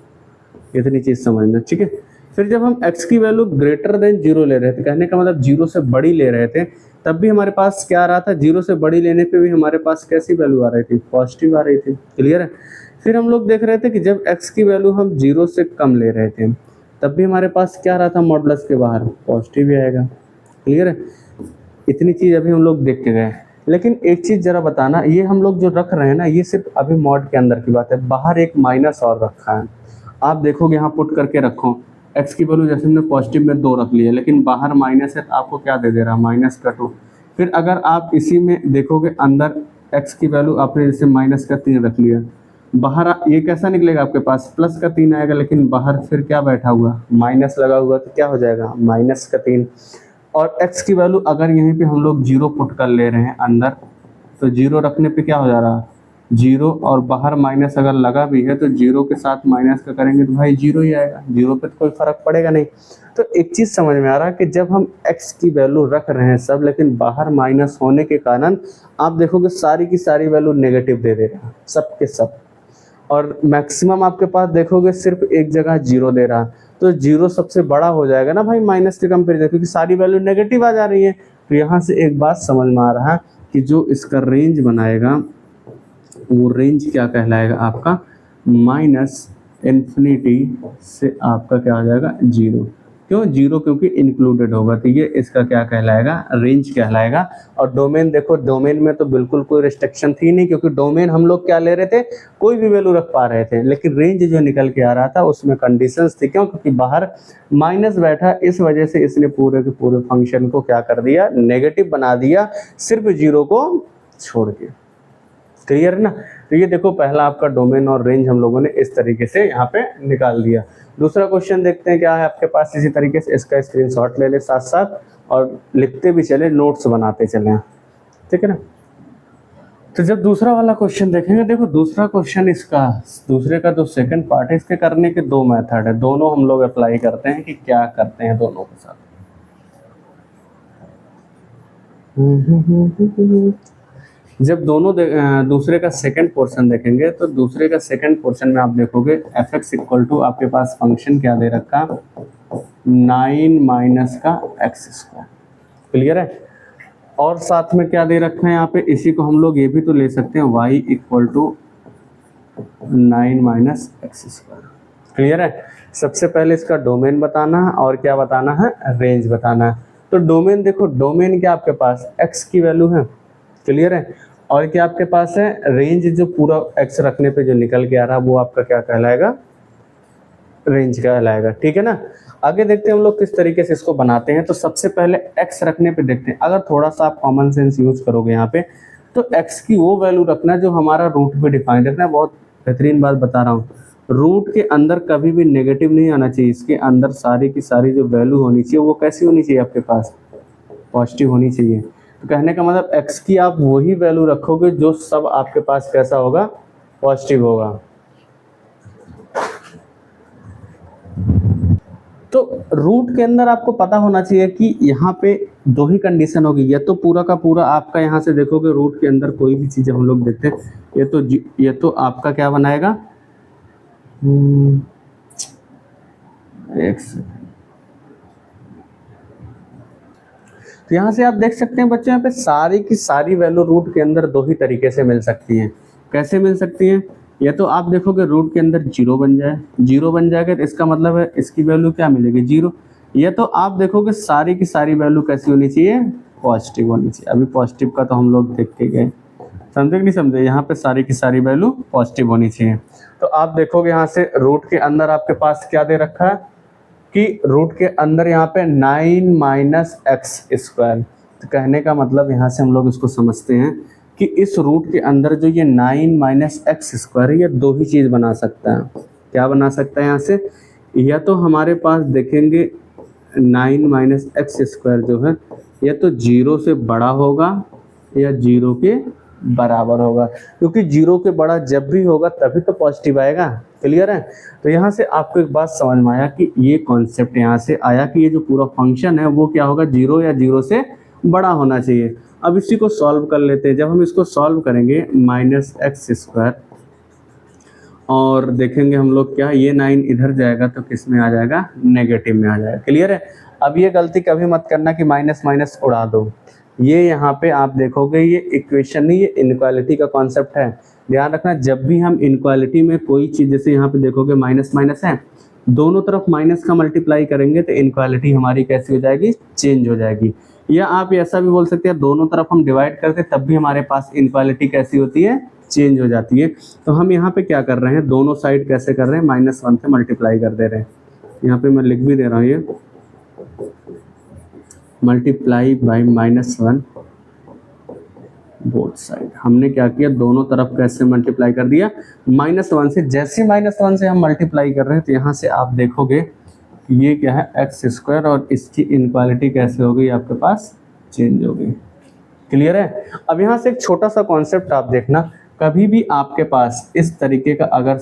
इतनी चीज समझना। ठीक है। फिर जब हम x की वैल्यू ग्रेटर देन जीरो ले रहे थे, कहने का मतलब जीरो से बड़ी ले रहे थे, तब भी हमारे पास क्या आ रहा था, जीरो से बड़ी लेने पे भी हमारे पास कैसी वैल्यू आ रही थी, पॉजिटिव आ रही थी। क्लियर है। फिर हम लोग देख रहे थे कि जब x की वैल्यू हम जीरो से कम ले रहे थे, तब भी हमारे पास क्या आ रहा था, मॉडुलस के बाहर पॉजिटिव ही आएगा। क्लियर है। इतनी चीज अभी हम लोग देख के गए। लेकिन एक चीज जरा बताना, ये हम लोग जो रख रहे हैं ना, ये सिर्फ अभी मॉड के अंदर की बात है, बाहर एक माइनस और रखा है। आप देखोगे यहाँ पुट करके रखो, x की वैल्यू जैसे हमने पॉजिटिव में 2 रख लिया, लेकिन बाहर माइनस है तो आपको क्या दे दे रहा है, माइनस का 2। फिर अगर आप इसी में देखोगे अंदर x की वैल्यू आपने जैसे माइनस का 3 रख लिया, बाहर ये कैसा निकलेगा, आपके पास प्लस का 3 आएगा, लेकिन बाहर फिर क्या बैठा हुआ, माइनस लगा हुआ, तो क्या हो जाएगा, माइनस का 3। और x की वैल्यू अगर यहीं पे हम लोग जीरो पुट कर ले रहे हैं अंदर, तो जीरो रखने पे क्या हो जा रहा है, जीरो, और बाहर माइनस अगर लगा भी है तो जीरो के साथ माइनस का करेंगे तो भाई जीरो ही आएगा, जीरो पे तो कोई फर्क पड़ेगा नहीं। तो एक चीज समझ में आ रहा है कि जब हम x की वैल्यू रख रहे हैं सब, लेकिन बाहर माइनस होने के कारण आप देखोगे सारी की सारी वैल्यू नेगेटिव दे दे रहा है, सब के सब। और मैक्सिमम आपके पास देखोगे सिर्फ एक जगह जीरो दे रहा, तो जीरो सबसे बड़ा हो जाएगा ना भाई माइनस के कंपेरिजन, क्योंकि सारी वैल्यू नेगेटिव आ जा रही है। तो यहाँ से एक बात समझ में आ रहा है कि जो इसका रेंज बनाएगा वो रेंज क्या कहलाएगा आपका, माइनस इन्फिनिटी से आपका क्या हो जाएगा, जीरो। क्यों जीरो, क्योंकि इंक्लूडेड होगा, तो ये इसका क्या कहलाएगा, रेंज कहलाएगा। और डोमेन देखो, डोमेन में तो बिल्कुल कोई रिस्ट्रिक्शन थी नहीं, क्योंकि डोमेन हम लोग क्या ले रहे थे, कोई भी वैल्यू रख पा रहे थे। लेकिन रेंज जो निकल के आ रहा था उसमें कंडीशंस थी, क्यों, क्योंकि बाहर माइनस बैठा, इस वजह से इसने पूरे के पूरे फंक्शन को क्या कर दिया, नेगेटिव बना दिया, सिर्फ जीरो को छोड़ के। क्लियर है ना। तो ये देखो पहला आपका डोमेन और रेंज हम लोगों ने इस तरीके से यहाँ पे निकाल दिया। दूसरा क्वेश्चन देखते हैं क्या है आपके पास, इसी तरीके से इसका स्क्रीनशॉट ले ले साथ साथ, और लिखते भी चले, नोट्स बनाते चले। ठीक है ना। तो जब दूसरा वाला क्वेश्चन देखेंगे, देखो दूसरा क्वेश्चन इसका, दूसरे का जो सेकंड पार्ट है, इसके करने के 2 मेथड है, दोनों हम लोग अप्लाई करते हैं कि क्या करते हैं दोनों के साथ। जब दोनों दूसरे का सेकंड पोर्शन देखेंगे तो दूसरे का सेकंड पोर्शन में आप देखोगे एफ एक्स इक्वल टू आपके पास फंक्शन क्या दे रखा, 9 माइनस का एक्स स्क्वायर। क्लियर है। और साथ में क्या दे रखा है यहाँ पे, इसी को हम लोग ये भी तो ले सकते हैं y equal to 9 minus x square. Clear है। सबसे पहले इसका डोमेन बताना है और क्या बताना है, रेंज बताना है। तो डोमेन देखो, डोमेन क्या आपके पास x की वैल्यू है। क्लियर है। और क्या आपके पास है, रेंज जो पूरा x रखने पे जो निकल के आ रहा है वो आपका क्या कहलाएगा, रेंज कहलाएगा। ठीक है ना। आगे देखते हैं हम लोग किस तरीके से इसको बनाते हैं। तो सबसे पहले x रखने पे देखते हैं, अगर थोड़ा सा आप कॉमन सेंस यूज करोगे यहाँ पे, तो x की वो वैल्यू रखना जो हमारा रूट पे डिफाइन रखना है। बहुत बेहतरीन बात बता रहा हूँ, रूट के अंदर कभी भी नेगेटिव नहीं आना चाहिए, इसके अंदर सारी की सारी जो वैल्यू होनी चाहिए वो कैसी होनी चाहिए, आपके पास पॉजिटिव होनी चाहिए। तो कहने का मतलब x की आप वही वैल्यू रखोगे जो सब आपके पास कैसा होगा, पॉजिटिव होगा। तो रूट के अंदर आपको पता होना चाहिए कि यहाँ पे दो ही कंडीशन होगी, या तो पूरा का पूरा आपका यहाँ से देखोगे रूट के अंदर कोई भी चीज़ हम लोग देखते हैं, ये तो आपका क्या बनाएगा, एक सेकंड। तो यहाँ से आप देख सकते हैं बच्चों, यहाँ पे सारी की सारी वैल्यू रूट के अंदर दो ही तरीके से मिल सकती हैं। कैसे मिल सकती हैं, या तो आप देखोगे रूट के अंदर जीरो बन जाए, जीरो बन जाएगा तो इसका मतलब है इसकी वैल्यू क्या मिलेगी, जीरो। या तो आप देखोगे सारी की सारी वैल्यू कैसी होनी चाहिए, पॉजिटिव होनी चाहिए। अभी पॉजिटिव का तो हम लोग देख के गए, समझे कि नहीं समझे, यहाँ पे सारी की सारी वैल्यू पॉजिटिव होनी चाहिए। तो आप देखोगे यहाँ से रूट के अंदर आपके पास क्या दे रखा है कि रूट के अंदर यहाँ पे 9 माइनस एक्स स्क्वायर। तो कहने का मतलब यहाँ से हम लोग इसको समझते हैं कि इस रूट के अंदर जो ये 9 माइनस एक्स स्क्वायर है, ये दो ही चीज़ बना सकता है। क्या बना सकता है यहाँ से, या तो हमारे पास देखेंगे 9 माइनस एक्स स्क्वायर जो है या तो जीरो से बड़ा होगा या जीरो के बराबर होगा, क्योंकि जीरो के बड़ा जब भी होगा तभी तो पॉजिटिव आएगा। क्लियर है। तो यहाँ से आपको एक बात समझ में आया कि ये कॉन्सेप्ट यहाँ से आया कि ये जो पूरा फंक्शन है वो क्या होगा, जीरो या जीरो से बड़ा होना चाहिए। अब इसी को सॉल्व कर लेते हैं। जब हम इसको सॉल्व करेंगे माइनस एक्स स्क्वायर और देखेंगे हम लोग क्या, ये 9 इधर जाएगा तो किस में आ जाएगा, नेगेटिव में आ जाएगा। क्लियर है। अब ये गलती कभी मत करना कि माइनस माइनस उड़ा दो, ये यहाँ पे आप देखोगे ये इक्वेशन नहीं, ये इनक्वालिटी का कॉन्सेप्ट है। ध्यान रखना, जब भी हम इनक्वालिटी में कोई चीज़, जैसे यहाँ पे देखोगे माइनस माइनस है, दोनों तरफ माइनस का मल्टीप्लाई करेंगे तो इनक्वालिटी हमारी कैसी हो जाएगी, चेंज हो जाएगी। या आप ऐसा भी बोल सकते हैं दोनों तरफ हम डिवाइड करते तब भी हमारे पास इनक्वालिटी कैसी होती है, चेंज हो जाती है। तो हम यहाँ पे क्या कर रहे हैं, दोनों साइड कैसे कर रहे हैं, -1 से मल्टीप्लाई कर दे रहे हैं। यहाँ पे मैं लिख भी दे रहा हूँ, ये मल्टीप्लाई बाई -1 बोथ साइड। हमने क्या किया, दोनों तरफ कैसे मल्टीप्लाई कर दिया, -1 से। जैसे -1 से हम मल्टीप्लाई कर रहे हैं तो यहाँ से आप देखोगे ये क्या है, एक्स स्क्वायर, और इसकी इनक्वालिटी कैसे हो गई, आपके पास चेंज हो गई। क्लियर है। अब यहाँ से एक छोटा सा कॉन्सेप्ट आप देखना, कभी भी आपके पास इस तरीके का अगर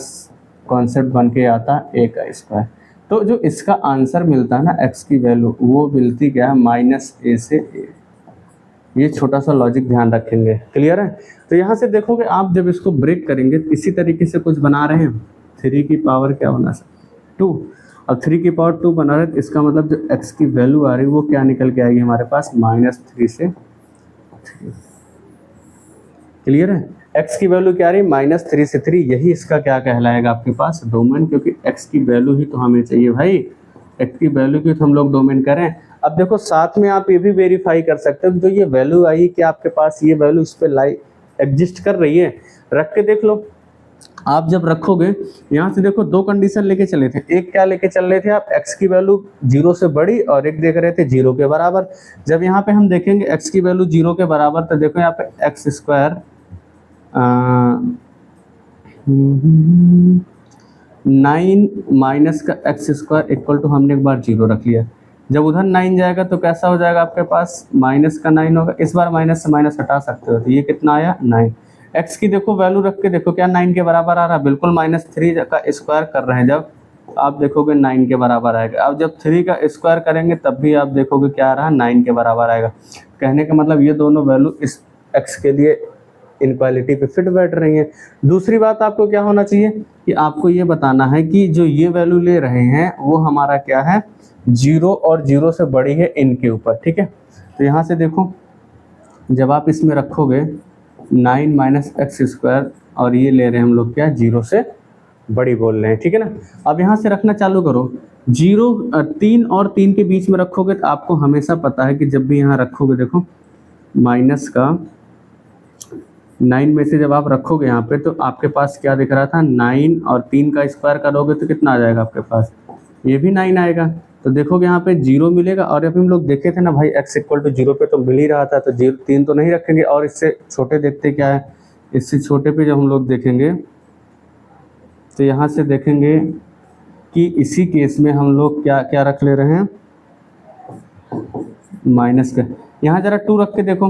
कॉन्सेप्ट बन के आता ए का स्क्वायर, तो जो इसका आंसर मिलता है ना एक्स की वैल्यू, वो मिलती क्या है, -a से a। ये छोटा सा लॉजिक ध्यान रखेंगे। क्लियर है। तो यहाँ से देखोगे आप जब इसको ब्रेक करेंगे तो इसी तरीके से कुछ बना रहे हैं, 3 की पावर क्या बना सकते, 2। अब 3 की पावर 2 बना रहे हैं तो इसका मतलब जो x की वैल्यू आ रही है वो क्या निकल के आएगी हमारे पास, -3 से 3। क्लियर है। x की वैल्यू क्या आ रही है, -3 से 3। यही इसका क्या कहलाएगा आपके पास, डोमेन, क्योंकि x की वैल्यू ही तो हमें चाहिए भाई, x की वैल्यू की तो हम लोग डोमेन करें। अब देखो साथ में आप ये भी वेरीफाई कर सकते हो जो ये वैल्यू आई कि आपके पास ये वैल्यू इस पे एग्जिस्ट कर रही है, रख के देख लो। आप जब रखोगे यहाँ से देखो दो कंडीशन लेके चले थे, एक क्या लेके चल रहे थे आप, x की वैल्यू 0 से बड़ी, और एक देख रहे थे 0 के बराबर। जब यहाँ पे हम देखेंगे x की वैल्यू 0 के बराबर, तो देखो यहाँ पे एक्स स्क्वायर 9 माइनस का एक्स स्क्वायर इक्वल टू, हमने एक बार 0 रख लिया। जब उधर 9 जाएगा तो कैसा हो जाएगा आपके पास, माइनस का 9 होगा। इस बार माइनस से माइनस हटा सकते हो, तो ये कितना आया, 9। x की देखो वैल्यू रख के देखो क्या 9 के बराबर आ रहा है, बिल्कुल -3 का स्क्वायर कर रहे हैं, जब आप देखोगे 9 के बराबर आएगा। अब जब 3 का स्क्वायर करेंगे तब भी आप देखोगे क्या आ रहा है, 9 के बराबर आएगा। कहने का मतलब ये दोनों वैल्यू इस x के लिए इनक्वालिटी पे फिट बैठ रही हैं। दूसरी बात आपको क्या होना चाहिए कि आपको ये बताना है कि जो ये वैल्यू ले रहे हैं वो हमारा क्या है, 0 और 0 से बड़ी है इनके ऊपर, ठीक है। तो यहाँ से देखो जब आप इसमें रखोगे 9 माइनस एक्स स्क्वायर और ये ले रहे हैं हम लोग क्या, 0 से बड़ी बोल रहे हैं, ठीक है ना। अब यहाँ से रखना चालू करो, 0 3 और 3 के बीच में रखोगे तो आपको हमेशा पता है कि जब भी यहाँ रखोगे देखो माइनस का 9 में से जब आप रखोगे यहाँ पे तो आपके पास क्या दिख रहा था, 9 और 3 का स्क्वायर करोगे तो कितना आ जाएगा आपके पास, ये भी 9 आएगा। तो देखोगे यहाँ पे 0 मिलेगा और अभी हम लोग देखे थे ना भाई x इक्वल टू 0 पे तो मिल ही रहा था, तो 3 तो नहीं रखेंगे। और इससे छोटे देखते क्या है, इससे छोटे पे जब हम लोग देखेंगे तो यहाँ से देखेंगे कि इसी केस में हम लोग क्या क्या रख ले रहे हैं, माइनस का। यहाँ जरा 2 रख के देखो,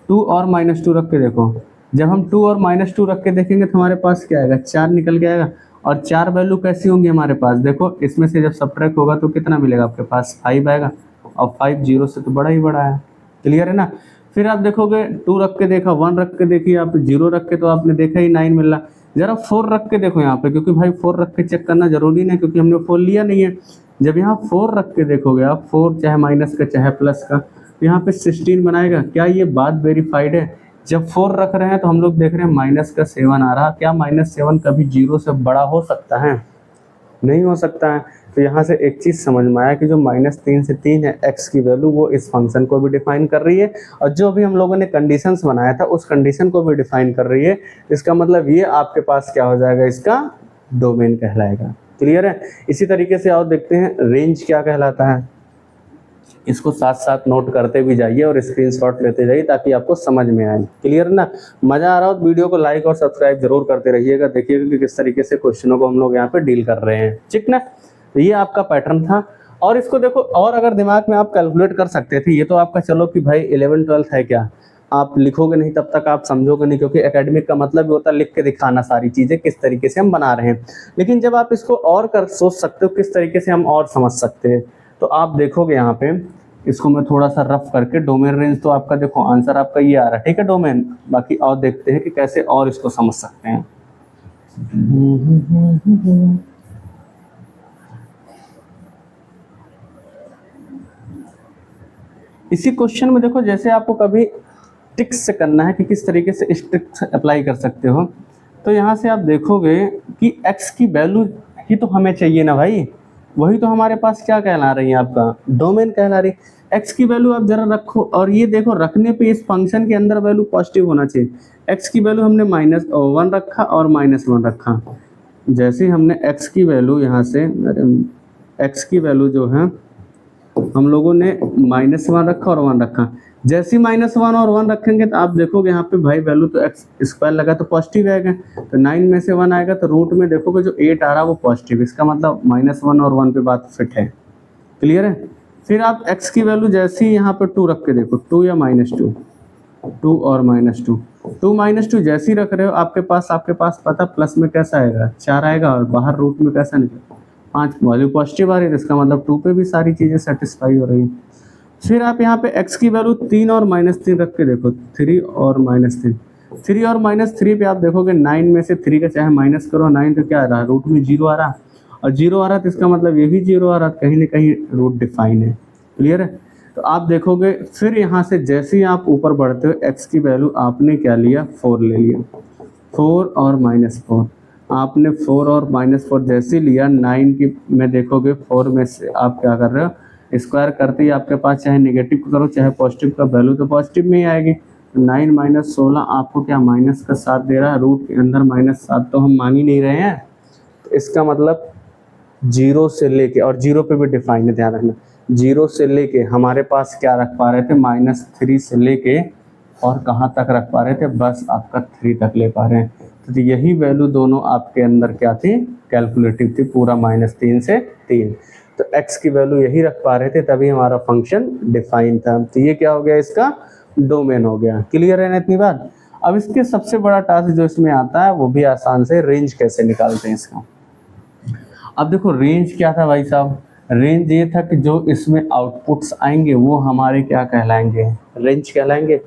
2 और -2 रख के देखो। जब हम 2 और -2 रख के देखेंगे तो हमारे पास क्या आएगा, 4 निकल के आएगा। और 4 वैल्यू कैसी होंगी हमारे पास, देखो इसमें से जब सब्ट्रैक्ट होगा तो कितना मिलेगा आपके पास, 5 आएगा। और 5 0 से तो बड़ा ही बड़ा है, क्लियर है ना। फिर आप देखोगे 2 रख के देखा, 1 रख के देखिए, आप 0 रख के तो आपने देखा ही 9 मिल रहा। जरा 4 रख के देखो यहाँ पे, क्योंकि भाई 4 रख के चेक करना जरूरी नहीं, क्योंकि हमने 4 लिया नहीं है। जब यहाँ 4 रख के देखोगे आप, 4 चाहे माइनस का चाहे प्लस का, तो यहाँ पे 16 बनाएगा। क्या ये बात वेरीफाइड है? जब 4 रख रहे हैं तो हम लोग देख रहे हैं माइनस का 7 आ रहा, क्या -7 कभी 0 से बड़ा हो सकता है? नहीं हो सकता है। तो यहाँ से एक चीज़ समझ में आया कि जो -3 से 3 है x की वैल्यू, वो इस फंक्शन को भी डिफाइन कर रही है, और जो भी हम लोगों ने कंडीशंस बनाया था उस कंडीशन को भी डिफाइन कर रही है। इसका मतलब ये आपके पास क्या हो जाएगा, इसका डोमेन कहलाएगा। क्लियर है। इसी तरीके से और देखते हैं रेंज क्या कहलाता है। इसको साथ साथ नोट करते भी जाइए और स्क्रीनशॉट लेते जाइए ताकि आपको समझ में आए। क्लियर ना। मज़ा आ रहा हो तो वीडियो को लाइक और सब्सक्राइब जरूर करते रहिएगा, देखिएगा कि किस तरीके से क्वेश्चनों को हम लोग यहाँ पे डील कर रहे हैं, ठीक ना। तो ये आपका पैटर्न था। और इसको देखो, और अगर दिमाग में आप कैलकुलेट कर सकते थे, ये तो आपका चलो कि भाई 11-12 है, क्या आप लिखोगे नहीं तब तक आप समझोगे नहीं, क्योंकि एकेडमिक का मतलब भी होता है लिख के दिखाना सारी चीज़ें किस तरीके से हम बना रहे हैं। लेकिन जब आप इसको और कर सोच सकते हो किस तरीके से हम और समझ सकते हैं, तो आप देखोगे यहाँ पे, इसको मैं थोड़ा सा रफ करके, डोमेन रेंज तो आपका देखो आंसर आपका ये आ रहा है, ठीक है डोमेन। बाकी और देखते हैं कि कैसे और इसको समझ सकते हैं। इसी क्वेश्चन में देखो, जैसे आपको कभी ट्रिक्स से करना है कि किस तरीके से इस ट्रिक्स अप्लाई कर सकते हो, तो यहाँ से आप देखोगे कि x की वैल्यू ही तो हमें चाहिए ना भाई, वही तो हमारे पास क्या कहला रही है, आपका डोमेन कहला रही। x की वैल्यू आप जरा रखो, और ये देखो रखने पे इस फंक्शन के अंदर वैल्यू पॉजिटिव होना चाहिए। x की वैल्यू हमने -1 रखा और -1 रखा। जैसे हमने x की वैल्यू यहाँ से, x की वैल्यू जो है हम लोगों ने -1 रखा और 1 रखा। जैसे -1 और 1 रखेंगे तो आप देखोगे यहाँ पे भाई वैल्यू तो x स्क्वायर लगा तो पॉजिटिव आएगा, तो 9 में से 1 आएगा, तो रूट में देखोगे जो 8 आ रहा है वो पॉजिटिव, इसका मतलब -1 और 1 पे बात फिट है। क्लियर है। फिर आप x की वैल्यू जैसे ही यहाँ पे 2 रख के देखो, 2 या -2, 2 और -2, 2 -2 जैसे ही रख रहे हो आपके पास पता प्लस में कैसा आएगा, 4 आएगा, और बाहर रूट में कैसा निकलेगा, 5। वैल्यू पॉजिटिव आ रही है, इसका मतलब 2 पे भी सारी चीज़ें सेटिस्फाई हो रही हैं। फिर आप यहाँ पे x की वैल्यू 3 और -3 रख के देखो, 3 और -3, 3 और -3 पे आप देखोगे 9 में से 3 का चाहे माइनस करो, 9 तो क्या आ रहा है, रूट में 0 आ रहा, और 0 आ रहा तो इसका मतलब ये भी 0 आ रहा, कहीं ना कहीं रूट डिफाइन है। क्लियर है। तो आप देखोगे फिर यहाँ से जैसे ही आप ऊपर बढ़ते हो, x की वैल्यू आपने क्या लिया, 4 ले लिया, 4 और -4, आपने 4 और -4 जैसे लिया, 9 की में देखोगे 4 में से आप क्या कर रहे हो, स्क्वायर करते ही आपके पास चाहे नेगेटिव करो चाहे पॉजिटिव का वैल्यू तो पॉजिटिव में ही आएगी। 9 - 16 आपको क्या माइनस का 7 दे रहा है, रूट के अंदर -7 तो हम मांग ही नहीं रहे हैं, तो इसका मतलब 0 से लेके, और 0 पे भी डिफाइन है, ध्यान रखना, 0 से लेके हमारे पास क्या रख पा रहे थे, -3 से लेके और कहाँ तक रख पा रहे थे, बस आपका 3 तक ले पा रहे हैं। तो यही वैल्यू दोनों आपके अंदर क्या थी, कैलकुलेटिव थी, पूरा -3 से 3। तो x की वैल्यू यही रख पा रहे थे, तभी हमारा फंक्शन डिफाइन था। तो ये क्या हो गया, इसका डोमेन हो गया। क्लियर है ना इतनी बात। अब इसके सबसे बड़ा टास्क जो इसमें आता है वो भी आसान से, रेंज कैसे निकालते हैं इसका। अब देखो रेंज क्या था भाई साहब, रेंज ये था कि जो इसमें आउटपुट्स आएंगे वो हमारे क्या कहलाएंगे, रेंज कहलाएंगे।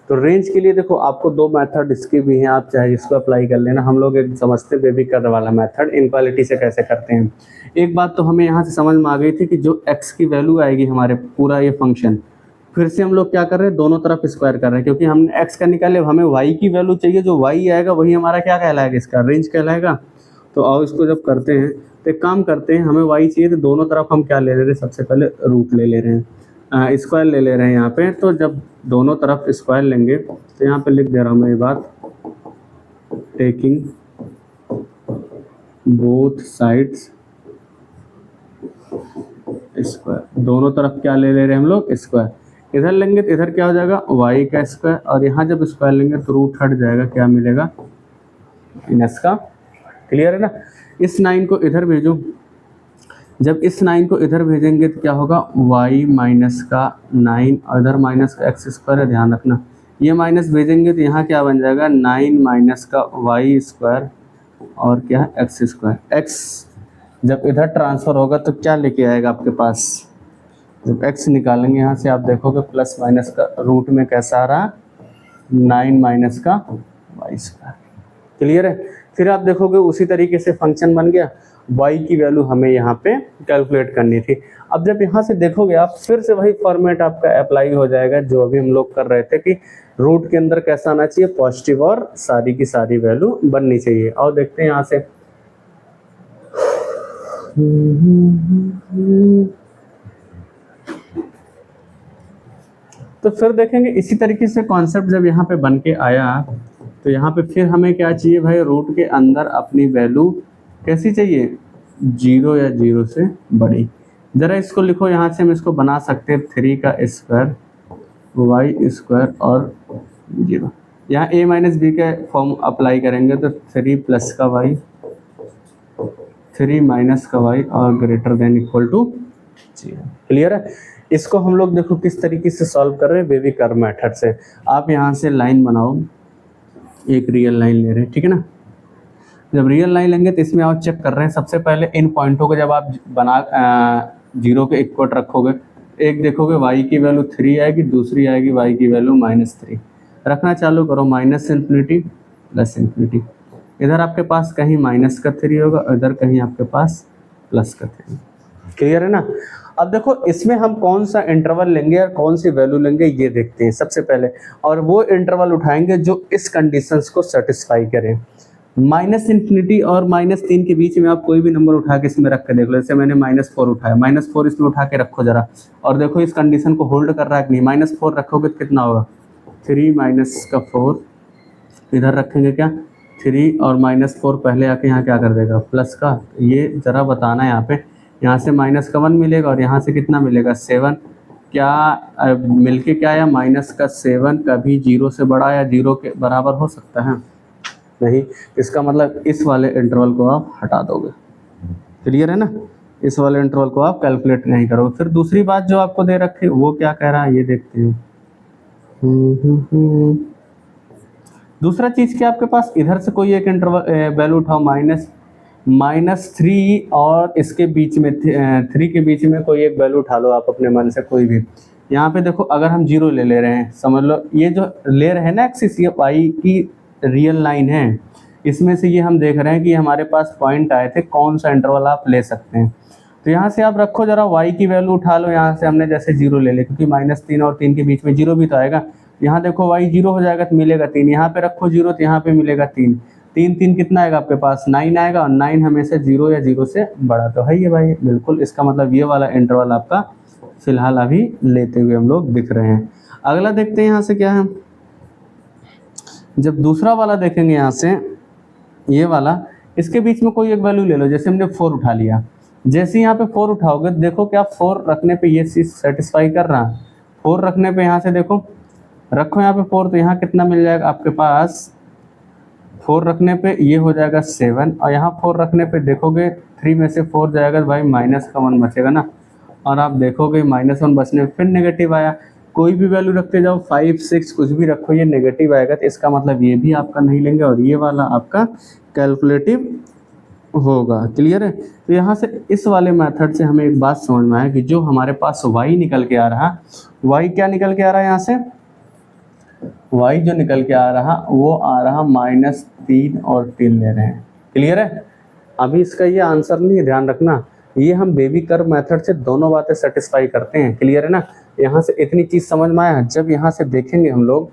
तो रेंज के लिए देखो आपको दो मेथड इसके भी हैं, आप चाहे इसको अप्लाई कर लेना। हम लोग एक समझते बेबी कर्व वाला मेथड इनक्वालिटी से कैसे करते हैं। एक बात तो हमें यहाँ से समझ में आ गई थी कि जो x की वैल्यू आएगी हमारे पूरा ये फंक्शन, फिर से हम लोग क्या कर रहे हैं, दोनों तरफ स्क्वायर कर रहे हैं, क्योंकि हमने x का निकाले, हमें y की वैल्यू चाहिए। जो y आएगा वही हमारा क्या कहलाएगा, इसका रेंज कहलाएगा। तो आओ इसको जब करते हैं तो एक काम करते हैं, हमें y चाहिए तो दोनों तरफ हम क्या ले ले रहे हैं, सबसे पहले रूट ले रहे हैं, स्क्वायर ले रहे हैं यहाँ पे। तो जब दोनों तरफ स्क्वायर लेंगे तो यहाँ पे लिख दे रहा हूँ मैं ये बात, टेकिंग बोथ साइड्स स्क्वायर। दोनों तरफ क्या ले रहे हैं हम लोग, स्क्वायर। इधर लेंगे तो इधर क्या हो जाएगा, y का स्क्वायर, और यहाँ जब स्क्वायर लेंगे तो रूट हट जाएगा, क्या मिलेगा, माइनस का। क्लियर है ना। इस 9 को इधर भेजो, जब इस 9 को इधर भेजेंगे तो क्या होगा, y माइनस का 9 और इधर माइनस का x स्क्वायर है, ध्यान रखना। ये माइनस भेजेंगे तो यहाँ क्या बन जाएगा, 9 माइनस का y स्क्वायर और क्या x स्क्वायर। x जब इधर ट्रांसफ़र होगा तो क्या लेके आएगा आपके पास, जब x निकालेंगे यहाँ से आप देखोगे प्लस माइनस का रूट में कैसा आ रहा, 9 माइनस का y स्क्वायर। क्लियर है। फिर आप देखोगे उसी तरीके से फंक्शन बन गया, y की वैल्यू हमें यहाँ पे कैलकुलेट करनी थी। अब जब यहाँ से देखोगे आप, फिर से वही फॉर्मेट आपका अप्लाई हो जाएगा जो अभी हम लोग कर रहे थे कि रूट के अंदर कैसा आना चाहिए, पॉजिटिव, और सारी की सारी वैल्यू बननी चाहिए। और देखते हैं यहाँ से, तो फिर देखेंगे इसी तरीके से कॉन्सेप्ट जब यहाँ पे बन के आया तो यहाँ पे फिर हमें क्या चाहिए भाई, रूट के अंदर अपनी वैल्यू कैसी चाहिए, 0 या 0 से बड़ी। ज़रा इसको लिखो, यहाँ से हम इसको बना सकते हैं 3 का स्क्वायर y स्क्वायर और 0। यहाँ a माइनस बी का फॉर्म अप्लाई करेंगे तो 3 प्लस का y, 3 माइनस का y और greater than equal to 0। Clear है। इसको हम लोग देखो किस तरीके से सॉल्व कर रहे हैं, बेबी कर्व मेथड से। आप यहाँ से लाइन बनाओ, एक रियल लाइन ले रहे हैं, ठीक है ना। जब रियल लाइन लेंगे तो इसमें आप चेक कर रहे हैं, सबसे पहले इन पॉइंटों को जब आप बना 0 के इक्वट रखोगे, एक देखोगे y की वैल्यू 3 आएगी, दूसरी आएगी y की वैल्यू -3। रखना चालू करो, -∞ +∞। इधर आपके पास कहीं माइनस का 3 होगा, इधर कहीं आपके पास प्लस का 3। क्लियर है ना। अब देखो इसमें हम कौन सा इंटरवल लेंगे और कौन सी वैल्यू लेंगे ये देखते हैं सबसे पहले, और वो इंटरवल उठाएंगे जो इस कंडीशंस को सेटिस्फाई करें। -∞ और -3 के बीच में आप कोई भी नंबर उठा के इसमें रख के देख लो। जैसे मैंने -4 उठाया, -4 इसमें उठा के रखो जरा, और देखो इस कंडीशन को होल्ड कर रहा है कि नहीं। -4 रखोगे तो कितना होगा, 3 माइनस का 4, इधर रखेंगे क्या 3 और -4 पहले आके यहाँ क्या कर देगा, प्लस का। ये ज़रा बताना है यहाँ पे, यहाँ से माइनस का 1 मिलेगा और यहाँ से कितना मिलेगा 7। क्या मिलके क्या आया, -7 कभी 0 से बड़ा या 0 के बराबर हो सकता है, नहीं। इसका मतलब इस वाले इंटरवल को आप हटा दोगे। क्लियर है ना। इस वाले इंटरवल को आप कैलकुलेट नहीं करोगे। फिर दूसरी बात जो आपको दे रखी वो क्या कह रहा है ये देखते हैं। दूसरा चीज़ क्या आपके पास, इधर से कोई एक इंटरवल वैल्यू उठाओ, -3 और इसके बीच में 3 के बीच में कोई एक वैल्यू उठा लो आप अपने मन से कोई भी। यहाँ पे देखो अगर हम 0 ले रहे हैं, समझ लो ये जो ले रहे हैं ना एक्सिस, ये y की रियल लाइन है, इसमें से ये हम देख रहे हैं कि हमारे पास पॉइंट आए थे, कौन सा इंटरवल आप ले सकते हैं। तो यहाँ से आप रखो जरा, y की वैल्यू उठा लो। यहाँ से हमने जैसे 0 ले लिया, क्योंकि -3 और 3 के बीच में 0 भी तो आएगा। यहाँ देखो y 0 हो जाएगा तो मिलेगा 3, यहाँ पे रखो 0 तो यहाँ पे मिलेगा 3। 3 कितना आएगा आपके पास, 9 आएगा, और 9 हमेशा 0 या 0 से बड़ा तो है ये भाई, बिल्कुल। इसका मतलब ये वाला इंटरवल आपका फिलहाल अभी लेते हुए हम लोग दिख रहे हैं। अगला देखते हैं यहाँ से क्या है, जब दूसरा वाला देखेंगे यहाँ से, ये वाला, इसके बीच में कोई एक वैल्यू ले लो। जैसे हमने 4 उठा लिया, जैसे यहाँ पे 4 उठाओगे देखो क्या 4 रखने पे ये चीज़ सेटिस्फाई कर रहा है। 4 रखने पे यहाँ से देखो, रखो यहाँ पे 4 तो यहाँ कितना मिल जाएगा आपके पास, 4 रखने पे ये हो जाएगा 7, और यहाँ 4 रखने पे देखोगे 3 में से 4 जाएगा तो भाई -1 बचेगा ना। और आप देखोगे -1 बचने पे फिर नेगेटिव आया। कोई भी वैल्यू रखते जाओ, 5, 6 कुछ भी रखो, ये नेगेटिव आएगा, तो इसका मतलब ये भी आपका नहीं लेंगे और ये वाला आपका कैलकुलेटिव होगा। क्लियर है। तो यहाँ से इस वाले मेथड से हमें एक बात समझ में आया कि जो हमारे पास y निकल के आ रहा, y क्या निकल के आ रहा है यहाँ से, y जो निकल के आ रहा वो आ रहा -3 और 3 ले रहे हैं। क्लियर है? अभी इसका ये आंसर नहीं है, ध्यान रखना, ये हम बेबी कर्व मेथड से दोनों बातें सेटिस्फाई करते हैं। क्लियर है ना? यहाँ से इतनी चीज समझ में आया। जब यहाँ से देखेंगे हम लोग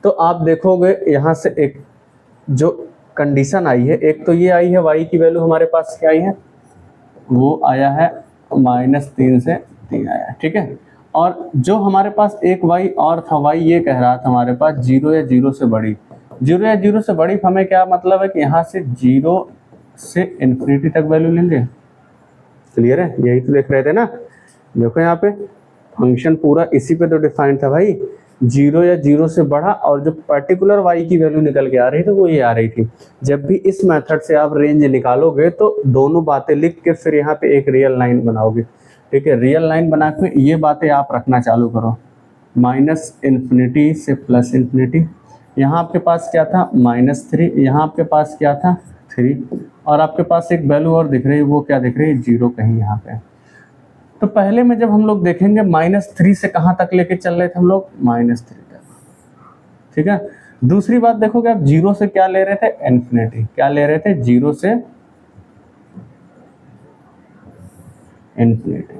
तो आप देखोगे यहाँ से एक जो कंडीशन आई है, एक तो ये आई है y की वैल्यू हमारे पास क्या आई है, वो आया है -3 से 3 आया, ठीक है। और जो हमारे पास एक y और था, y ये कह रहा था हमारे पास 0 या 0 से बड़ी, 0 या 0 से बड़ी हमें क्या मतलब है कि यहाँ से 0 से इन्फिनिटी तक वैल्यू लेंगे। क्लियर है? यही तो देख रहे थे ना, देखो यहाँ पे फंक्शन पूरा इसी पे तो डिफाइन था भाई, 0 या 0 से बड़ा, और जो पर्टिकुलर y की वैल्यू निकल के आ रही थी वो ये आ रही थी। जब भी इस मेथड से आप रेंज निकालोगे तो दोनों बातें लिख के फिर यहाँ पे एक रियल लाइन बनाओगे, ठीक है। रियल लाइन बना के ये बातें आप रखना चालू करो, -इन्फिनिटी से +इन्फिनिटी। यहाँ आपके पास क्या था, -3, यहाँ आपके पास क्या था 3, और आपके पास एक वैल्यू और दिख रही है, वो क्या दिख रही है, 0 कहीं यहाँ पे। तो पहले में जब हम लोग देखेंगे -3 से कहाँ तक लेके चल रहे थे हम लोग, -3 तक, ठीक है। दूसरी बात देखोगे आप 0 से क्या ले रहे थे, इन्फिनिटी। क्या ले रहे थे, 0 से इन्फिनिटी।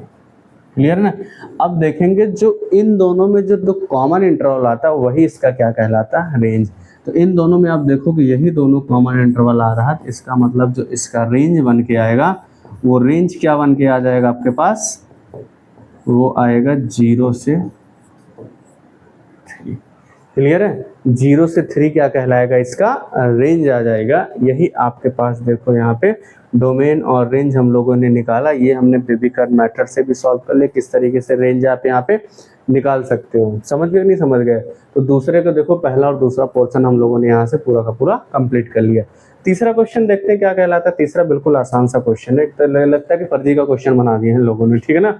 क्लियर ना? अब देखेंगे जो इन दोनों में जो दो कॉमन इंटरवल आता है वही इसका क्या कहलाता है, रेंज। तो इन दोनों में आप देखोगे यही दोनों कॉमन इंटरवल आ रहा है, इसका मतलब जो इसका रेंज बन के आएगा वो रेंज क्या बन के आ जाएगा आपके पास, वो आएगा 0 से 3। क्लियर है? 0 से 3 क्या कहलाएगा, इसका रेंज आ जाएगा। यही आपके पास देखो यहाँ पे डोमेन और रेंज हम लोगों ने निकाला, ये हमने बेबी कर्व मेथड से भी सॉल्व कर ले, किस तरीके से रेंज आप यहाँ पे निकाल सकते हो। समझ गए नहीं समझ गए? तो दूसरे को देखो, पहला और दूसरा पोर्शन हम लोगों ने यहाँ से पूरा का पूरा कंप्लीट कर लिया। तीसरा क्वेश्चन देखते हैं क्या कहलाता है। तीसरा बिल्कुल आसान सा क्वेश्चन है, तो लगता है कि फर्जी का क्वेश्चन बना दिए हैं लोगों ने, ठीक है ना,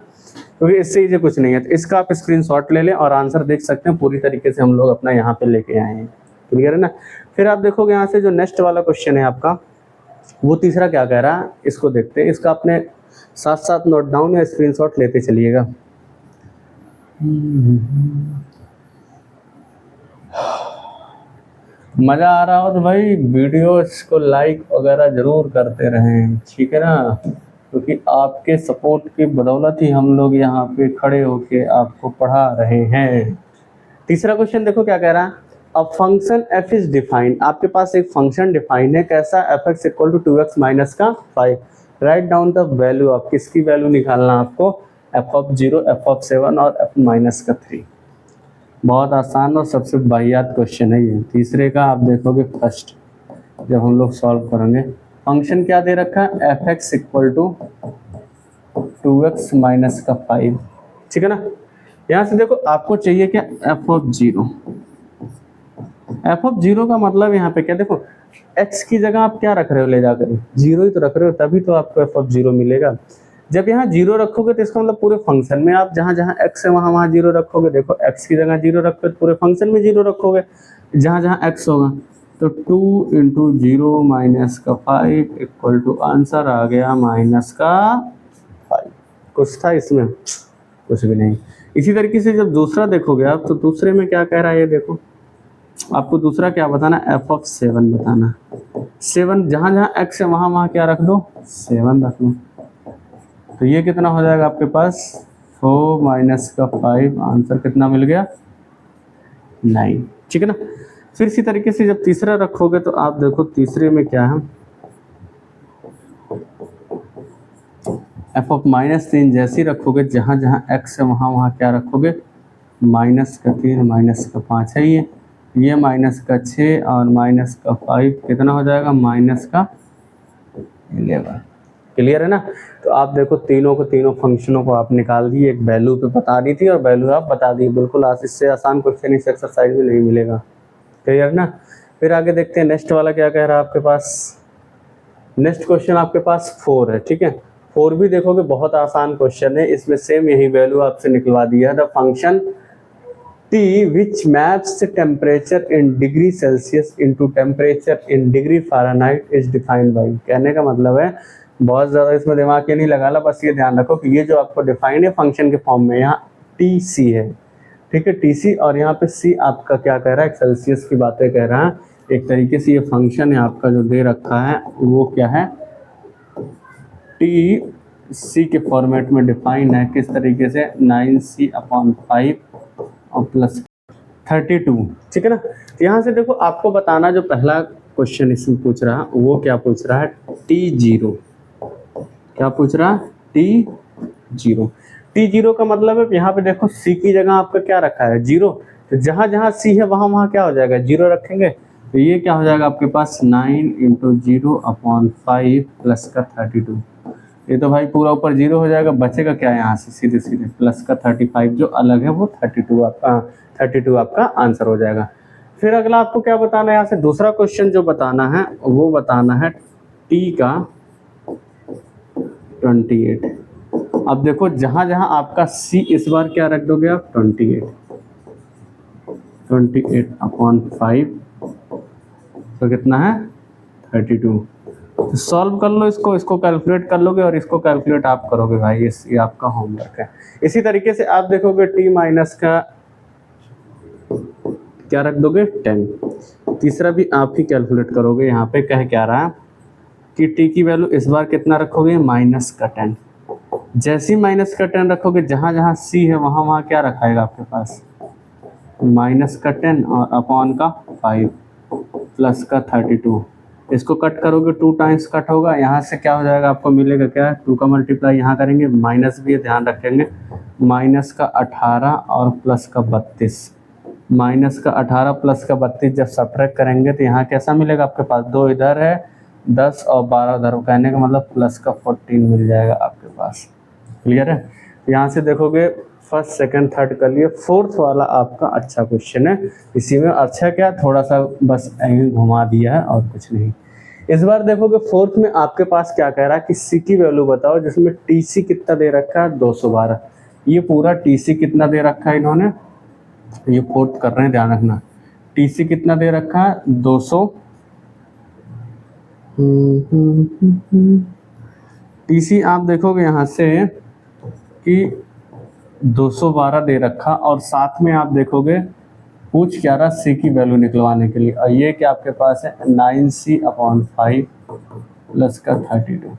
क्योंकि इससे इजी कुछ नहीं है। तो इसका आप स्क्रीनशॉट ले लें और आंसर देख सकते हैं, पूरी तरीके से हम लोग अपना यहाँ पे लेके आए हैं। क्लियर है ना? फिर आप देखोगे यहाँ से जो नेक्स्ट वाला क्वेश्चन है आपका, वो तीसरा क्या कह रहा है, इसको देखते हैं। इसका अपने साथ साथ नोट डाउन या स्क्रीनशॉट लेते चलिएगा। मजा आ रहा हो तो भाई वीडियोस को लाइक वगैरह जरूर करते रहें, ठीक है ना, क्योंकि आपके सपोर्ट की बदौलत ही हम लोग यहाँ पे खड़े होके आपको पढ़ा रहे हैं। तीसरा क्वेश्चन देखो क्या कह रहा है, a function f is defined. आपके पास एक फंक्शन डिफाइंड है, कैसा, f(x = 2x - का 5). राइट डाउन द वैल्यू, आप किसकी वैल्यू निकालना आपको, f(0), f(7) और f - 3। बहुत आसान और सबसे वाहियात क्वेश्चन है ये। तीसरे का आप देखोगे फर्स्ट जब हम लोग सॉल्व करेंगे, फंक्शन क्या दे रखा है, f(x = 2x - का 5), ठीक है ना। यहाँ से देखो आपको चाहिए क्या, f(0). f(0) का मतलब यहाँ पे क्या, देखो x की जगह आप क्या रख रहे हो, ले जाकर 0 ही तो रख रहे हो, तभी तो आपको f(0) मिलेगा। जब यहाँ 0 रखोगे तो इसका मतलब पूरे फंक्शन में आप जहाँ जहाँ x है वहाँ 0 रखोगे। देखो x की जगह 0 रखोगे तो पूरे फंक्शन में 0 रखोगे, जहाँ जहाँ x होगा। तो 2 × 0 - का 5 = आंसर आ गया -5। कुछ था इसमें, कुछ भी नहीं। इसी तरीके से जब दूसरा देखोगे आप, तो दूसरे में क्या कह रहा है, ये देखो आपको दूसरा क्या बताना, f(7) बताना। 7 जहाँ जहाँ x है वहाँ वहाँ क्या रख दो, 7 रख लो। तो ये कितना हो जाएगा आपके पास, 4 - का 5, आंसर कितना मिल गया, 9, ठीक है ना। फिर इसी तरीके से जब तीसरा रखोगे तो आप देखो तीसरे में क्या है, f(-3) जैसे ही रखोगे, जहाँ जहाँ x है वहाँ वहाँ क्या रखोगे, -3 - का 5 है ये -6 और -का 5 कितना हो जाएगा, -का 11। क्लियर है ना। तो आप देखो तीनों फंक्शनों को आप निकाल दिए, एक वैल्यू पे बता दी थी और वैल्यू आप बता दी, बिल्कुल आज इससे आसान क्वेश्चन इस एक्सरसाइज में नहीं मिलेगा। क्लियर ना। फिर आगे देखते हैं नेक्स्ट वाला क्या कह रहा है आपके पास। नेक्स्ट क्वेश्चन आपके पास 4 है, ठीक है। 4 भी देखोगे बहुत आसान क्वेश्चन है, इसमें सेम यही वैल्यू आपसे निकलवा दिया है। The function T which maps temperature in degree Celsius into temperature in degree Fahrenheit is defined by। कहने का मतलब है बहुत ज़्यादा इसमें दिमाग के नहीं लगाना, बस ये ध्यान रखो कि ये जो आपको डिफाइंड है फंक्शन के फॉर्म में, यहाँ TC है, ठीक है, टीसी। और यहाँ पे सी आपका क्या कह रहा है, सेल्सियस की बातें कह रहा है। एक तरीके से ये फंक्शन है आपका जो दे रखा है वो क्या है, टी सी के फॉर्मेट में डिफाइन है। किस तरीके से, 9c/5 और प्लस 32, ठीक है ना। तो यहाँ से देखो आपको बताना, जो पहला क्वेश्चन इसमें पूछ रहा है वो क्या पूछ रहा है, T0। क्या पूछ रहा है, T0। T0 का मतलब है यहाँ पे देखो C की जगह आपका क्या रखा है, 0। तो जहाँ जहाँ C है वहाँ वहाँ क्या हो जाएगा, 0 रखेंगे। तो ये क्या हो जाएगा आपके पास, 9 × 0/5 प्लस का 32। ये तो भाई पूरा ऊपर 0 हो जाएगा, बचेगा क्या यहाँ से, सीधे सीधे प्लस का 35 जो अलग है वो 32 आपका आंसर हो जाएगा। फिर अगला आपको क्या बताना है, यहाँ से दूसरा क्वेश्चन जो बताना है वो बताना है T का 28। अब देखो जहाँ जहाँ आपका C इस बार क्या रख दोगे आप, 28/5, तो कितना है 32। तो सॉल्व कर लो इसको कैलकुलेट कर लोगे और इसको कैलकुलेट आप करोगे भाई, ये आपका होमवर्क है। इसी तरीके से आप देखोगे T माइनस का क्या रख दोगे, 10। तीसरा भी आप ही कैलकुलेट करोगे। यहाँ पे कह क्या रहा है कि T की वैल्यू इस बार कितना रखोगे, -10। जैसे ही -10 रखोगे, जहाँ जहाँ C है वहाँ वहाँ क्या रखाएगा आपके पास, -10 और अपॉन का 5 प्लस का 32। इसको कट करोगे 2 टाइम्स कट होगा, यहाँ से क्या हो जाएगा आपको मिलेगा क्या, 2 का मल्टीप्लाई यहाँ करेंगे, माइनस भी ध्यान रखेंगे, -18 और प्लस का 32। -18 प्लस का 32 जब सब्ट्रैक्ट करेंगे तो यहाँ कैसा मिलेगा आपके पास, 2 इधर है 10 और 12 उधर, कहने का मतलब प्लस का 14 मिल जाएगा आपके पास। क्लियर है। तो यहाँ से देखोगे फर्स्ट सेकंड थर्ड कर लिए, फोर्थ वाला आपका अच्छा क्वेश्चन है। इसी में अच्छा क्या, थोड़ा सा बस घुमा दिया है और कुछ नहीं। इस बार देखोगे फोर्थ में आपके पास क्या कह रहा है कि सी की वैल्यू बताओ, जिसमें टीसी कितना दे रखा है, 212। ये पूरा टीसी कितना दे रखा है इन्होंने, ये फोर्थ कर रहे हैं ध्यान रखना, टीसी कितना दे रखा है 200। टीसी आप देखोगे यहाँ से कि 212 दे रखा, और साथ में आप देखोगे पूछ क्या रहा, सी की वैल्यू निकलवाने के लिए, और ये क्या आपके पास है 9c/5 प्लस का 32।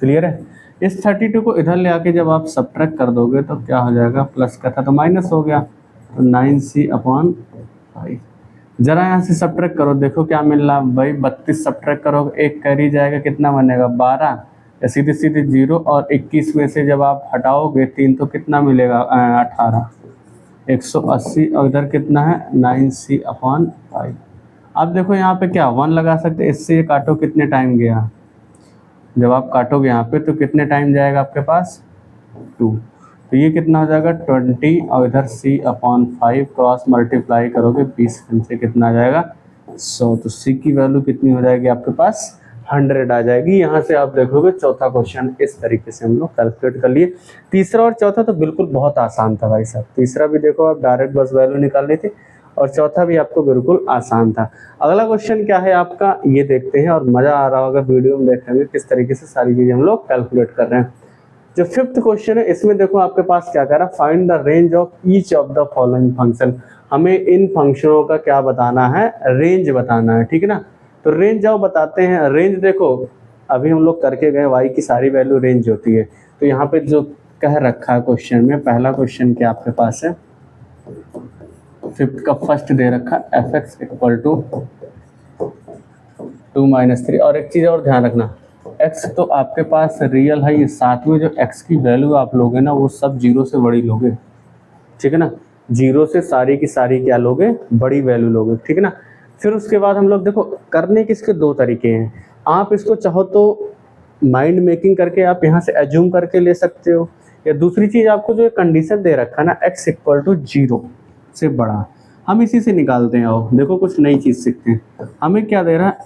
क्लियर है। इस 32 को इधर ले आके जब आप सब्ट्रैक्ट कर दोगे तो क्या हो जाएगा, प्लस का था तो माइनस हो गया, तो 9c/5। जरा यहाँ से सब्ट्रैक्ट करो, देखो क्या मिल रहा भाई, 32 सब्ट्रैक्ट करोगे, एक कैरी जाएगा, कितना बनेगा 12, या सीधे सीधे 0, और 21 में से जब आप हटाओगे 3 तो कितना मिलेगा 18, 180, और इधर कितना है 9c/5। अब देखो यहाँ पे क्या 1 लगा सकते, इससे ये काटो कितने टाइम गया, जब आप काटोगे यहाँ पे तो कितने टाइम जाएगा आपके पास 2, तो ये कितना हो जाएगा 20, और इधर c/5 क्रॉस मल्टीप्लाई करोगे 20 से कितना आ जाएगा 100, तो c की वैल्यू कितनी हो जाएगी आपके पास 100 आ जाएगी। यहाँ से आप देखोगे चौथा क्वेश्चन इस तरीके से हम लोग कैलकुलेट कर लिए। तीसरा और चौथा तो बिल्कुल बहुत आसान था भाई साहब, तीसरा भी देखो आप डायरेक्ट बस वैल्यू निकालनी थी, और चौथा भी आपको बिल्कुल आसान था। अगला क्वेश्चन क्या है आपका, ये देखते हैं, और मज़ा आ रहा होगा वीडियो में देखेंगे किस तरीके से सारी चीज़ें हम लोग कैलकुलेट कर रहे हैं। जो फिफ्थ क्वेश्चन है इसमें देखो आपके पास क्या कह रहा है, find the range of each of the following function. हमें इन फंक्शनों का क्या बताना है, रेंज बताना है, ठीक है ना। तो रेंज जाओ बताते हैं। रेंज देखो अभी हम लोग करके गए, वाई की सारी वैल्यू रेंज होती है, तो यहाँ पे जो कह रखा है क्वेश्चन में, पहला क्वेश्चन क्या आपके पास है, फिफ्थ का फर्स्ट दे रखा fx = 2 - 3। और एक चीज़ और ध्यान रखना, x तो आपके पास रियल है, ये साथ में जो x की वैल्यू आप लोगे ना वो सब 0 से बड़ी लोगे, ठीक है ना, 0 से सारी की सारी क्या लोगे, बड़ी वैल्यू लोगे, ठीक है ना। फिर उसके बाद हम लोग देखो करने के इसके 2 तरीके हैं। आप इसको चाहो तो माइंड मेकिंग करके आप यहाँ से एज्यूम करके ले सकते हो, या दूसरी चीज़ आपको जो कंडीशन दे रखा है ना x = 0 से बड़ा, हम इसी से निकालते हैं। आओ देखो कुछ नई चीज़ सीखते हैं। हमें क्या दे रहा है,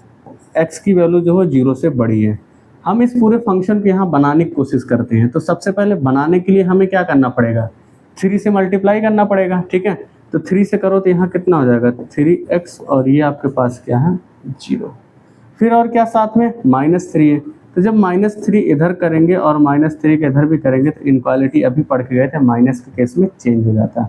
x की वैल्यू जो है 0 से बड़ी है। हम इस पूरे फंक्शन को यहाँ बनाने की कोशिश करते हैं, तो सबसे पहले बनाने के लिए हमें क्या करना पड़ेगा, 3 से मल्टीप्लाई करना पड़ेगा, ठीक है। तो 3 से करो तो यहाँ कितना हो जाएगा 3x, और ये आपके पास क्या है 0। फिर और क्या साथ में -3 है, तो जब -3 इधर करेंगे और -3 के इधर भी करेंगे तो इनक्वालिटी अभी पढ़ के गए थे, माइनस के केस में चेंज हो जाता है।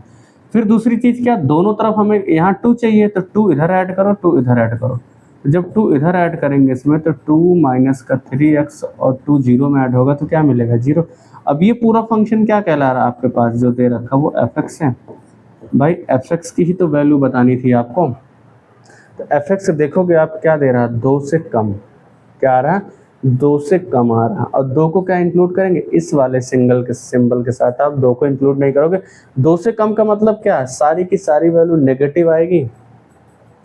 फिर दूसरी चीज क्या, दोनों तरफ हमें यहाँ 2 चाहिए तो 2 इधर ऐड करो, 2 इधर ऐड करो। जब 2 इधर ऐड करेंगे इसमें तो 2 माइनस का 3x और 2 जीरो में ऐड होगा तो क्या मिलेगा, 0। अब ये पूरा फंक्शन क्या कहला रहा है आपके पास जो दे रखा वो fx है। भाई fx की ही तो वैल्यू बतानी थी आपको। तो fx देखोगे आप क्या दे रहा है, 2 से कम, क्या आ रहा है, 2 से कम आ रहा है। और 2 को क्या इंक्लूड करेंगे, इस वाले सिंगल के सिंबल के साथ आप 2 को इंक्लूड नहीं करोगे। 2 से कम का मतलब क्या है, सारी की सारी वैल्यू नेगेटिव आएगी,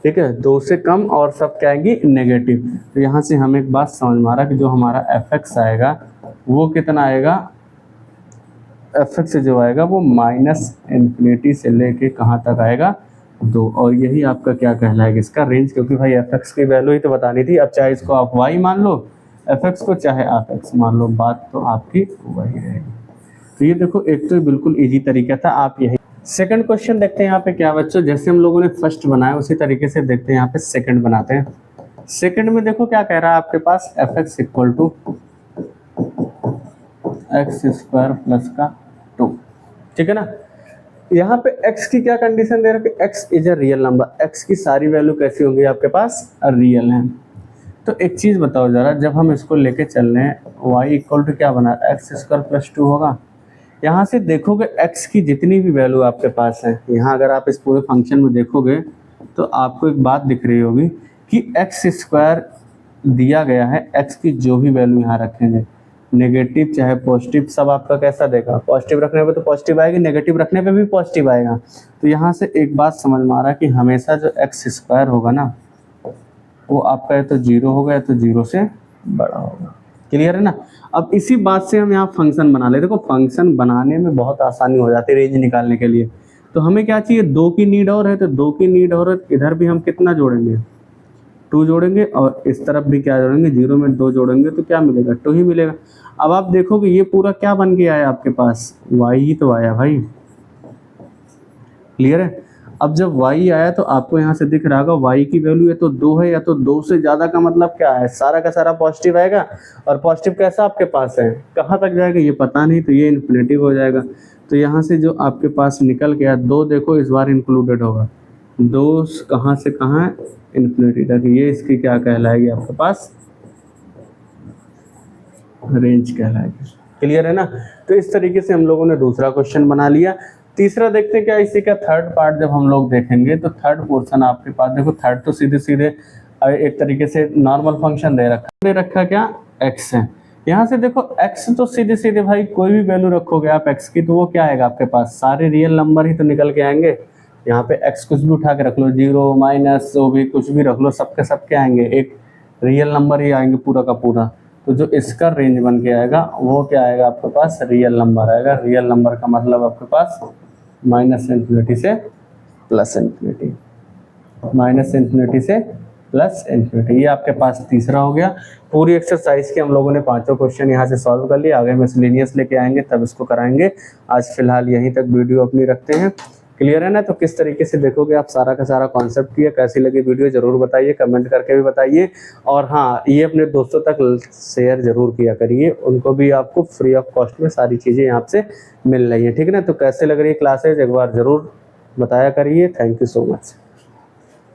ठीक है। 2 से कम और सब क्या आएगी, नेगेटिव। तो यहाँ से हमें एक बात समझ में आ रहा कि जो हमारा fx आएगा वो कितना आएगा, fx जो आएगा वो -∞ से लेके कहाँ तक आएगा, 2। और यही आपका क्या कहलाएगा, इसका रेंज, क्योंकि भाई fx की वैल्यू ही तो बतानी थी। अब चाहे इसको आप y मान लो fx को, चाहे आप x मान लो, बात तो आपकी वही रहेगी। तो ये देखो, एक तो बिल्कुल इजी तरीका था, आप यही। सेकंड क्वेश्चन देखते हैं यहाँ पे क्या बच्चों, जैसे हम लोगों ने फर्स्ट बनाया उसी तरीके से देखते हैं यहाँ पे सेकंड बनाते हैं। सेकंड में देखो क्या कह रहा है आपके पास, fx equal to x² plus का 2, ठीक है ना। यहाँ पे x की क्या कंडीशन दे रखी है, x is a real number, x की सारी वैल्यू कैसी होंगी आपके पास, रियल है। तो एक चीज बताओ जरा, जब हम इसको लेके चल रहे हैं y इक्वल टू क्या बना, x² प्लस 2 होगा। यहाँ से देखोगे x की जितनी भी वैल्यू आपके पास है, यहाँ अगर आप इस पूरे फंक्शन में देखोगे तो आपको एक बात दिख रही होगी कि x² दिया गया है, x की जो भी वैल्यू यहाँ रखेंगे, नेगेटिव चाहे पॉजिटिव, सब आपका कैसा देगा, पॉजिटिव रखने पे तो पॉजिटिव आएगी, नेगेटिव रखने पे भी पॉजिटिव आएगा। तो यहाँ से एक बात समझ में आ रहा है कि हमेशा जो x² होगा ना वो आपका या तो 0 होगा या तो 0 से बड़ा होगा। क्लियर है ना। अब इसी बात से हम यहाँ फंक्शन बना ले। देखो फंक्शन बनाने में बहुत आसानी हो जाती है रेंज निकालने के लिए। तो हमें क्या चाहिए, 2 की नीड और है, तो 2 की नीड और है, इधर भी हम कितना जोड़ेंगे, 2 जोड़ेंगे, और इस तरफ भी क्या जोड़ेंगे, 0 में 2 जोड़ेंगे तो क्या मिलेगा, 2 ही मिलेगा। अब आप देखोगे ये पूरा क्या बन के आया आपके पास, y ही तो आया भाई। क्लियर है। अब जब y आया तो आपको यहाँ से दिख रहा होगा y की वैल्यू या तो 2 है या तो 2 से ज़्यादा का मतलब क्या है, सारा का सारा पॉजिटिव आएगा। और पॉजिटिव कैसा आपके पास है, कहाँ तक जाएगा ये पता नहीं, तो ये इन्फिनेटिव हो जाएगा। तो यहाँ से जो आपके पास निकल गया 2, देखो इस बार इंक्लूडेड होगा, 2 कहाँ से कहाँ, इन्फिनिटी तक। ये इसकी क्या कहलाएगी आपके पास, रेंज कहलाएगी। क्लियर है ना। तो इस तरीके से हम लोगों ने दूसरा क्वेश्चन बना लिया। तीसरा देखते हैं क्या, इसी का थर्ड पार्ट जब हम लोग देखेंगे तो थर्ड पोर्शन आपके पास देखो, थर्ड तो सीधे सीधे एक तरीके से नॉर्मल फंक्शन दे रखा क्या, x है। यहाँ से देखो x तो सीधे सीधे भाई कोई भी वैल्यू रखोगे आप x की तो वो क्या आएगा आपके पास, सारे रियल नंबर ही तो निकल के आएंगे। यहाँ पे x कुछ भी उठा के रख लो, 0 माइनस जो भी कुछ भी रख लो, सबके सबके आएंगे, एक रियल नंबर ही आएंगे पूरा का पूरा। तो जो इसका रेंज बन के आएगा वो क्या आएगा आपके पास, रियल नंबर आएगा। रियल नंबर का मतलब आपके पास -∞ से +∞, -∞ से +∞। ये आपके पास तीसरा हो गया। पूरी एक्सरसाइज के हम लोगों ने 5 क्वेश्चन यहाँ से सॉल्व कर लिए। आगे मिसलेनियस लेके आएंगे तब इसको कराएंगे। आज फिलहाल यहीं तक वीडियो अपनी रखते हैं। क्लियर है ना। तो किस तरीके से देखोगे आप सारा का सारा कॉन्सेप्ट किया, कैसी लगी वीडियो जरूर बताइए, कमेंट करके भी बताइए। और हाँ, ये अपने दोस्तों तक शेयर जरूर किया करिए, उनको भी आपको फ्री ऑफ कॉस्ट में सारी चीज़ें यहाँ से मिल रही है, ठीक है ना। तो कैसे लग रही है क्लासेज एक बार ज़रूर बताया करिए। Thank you so much.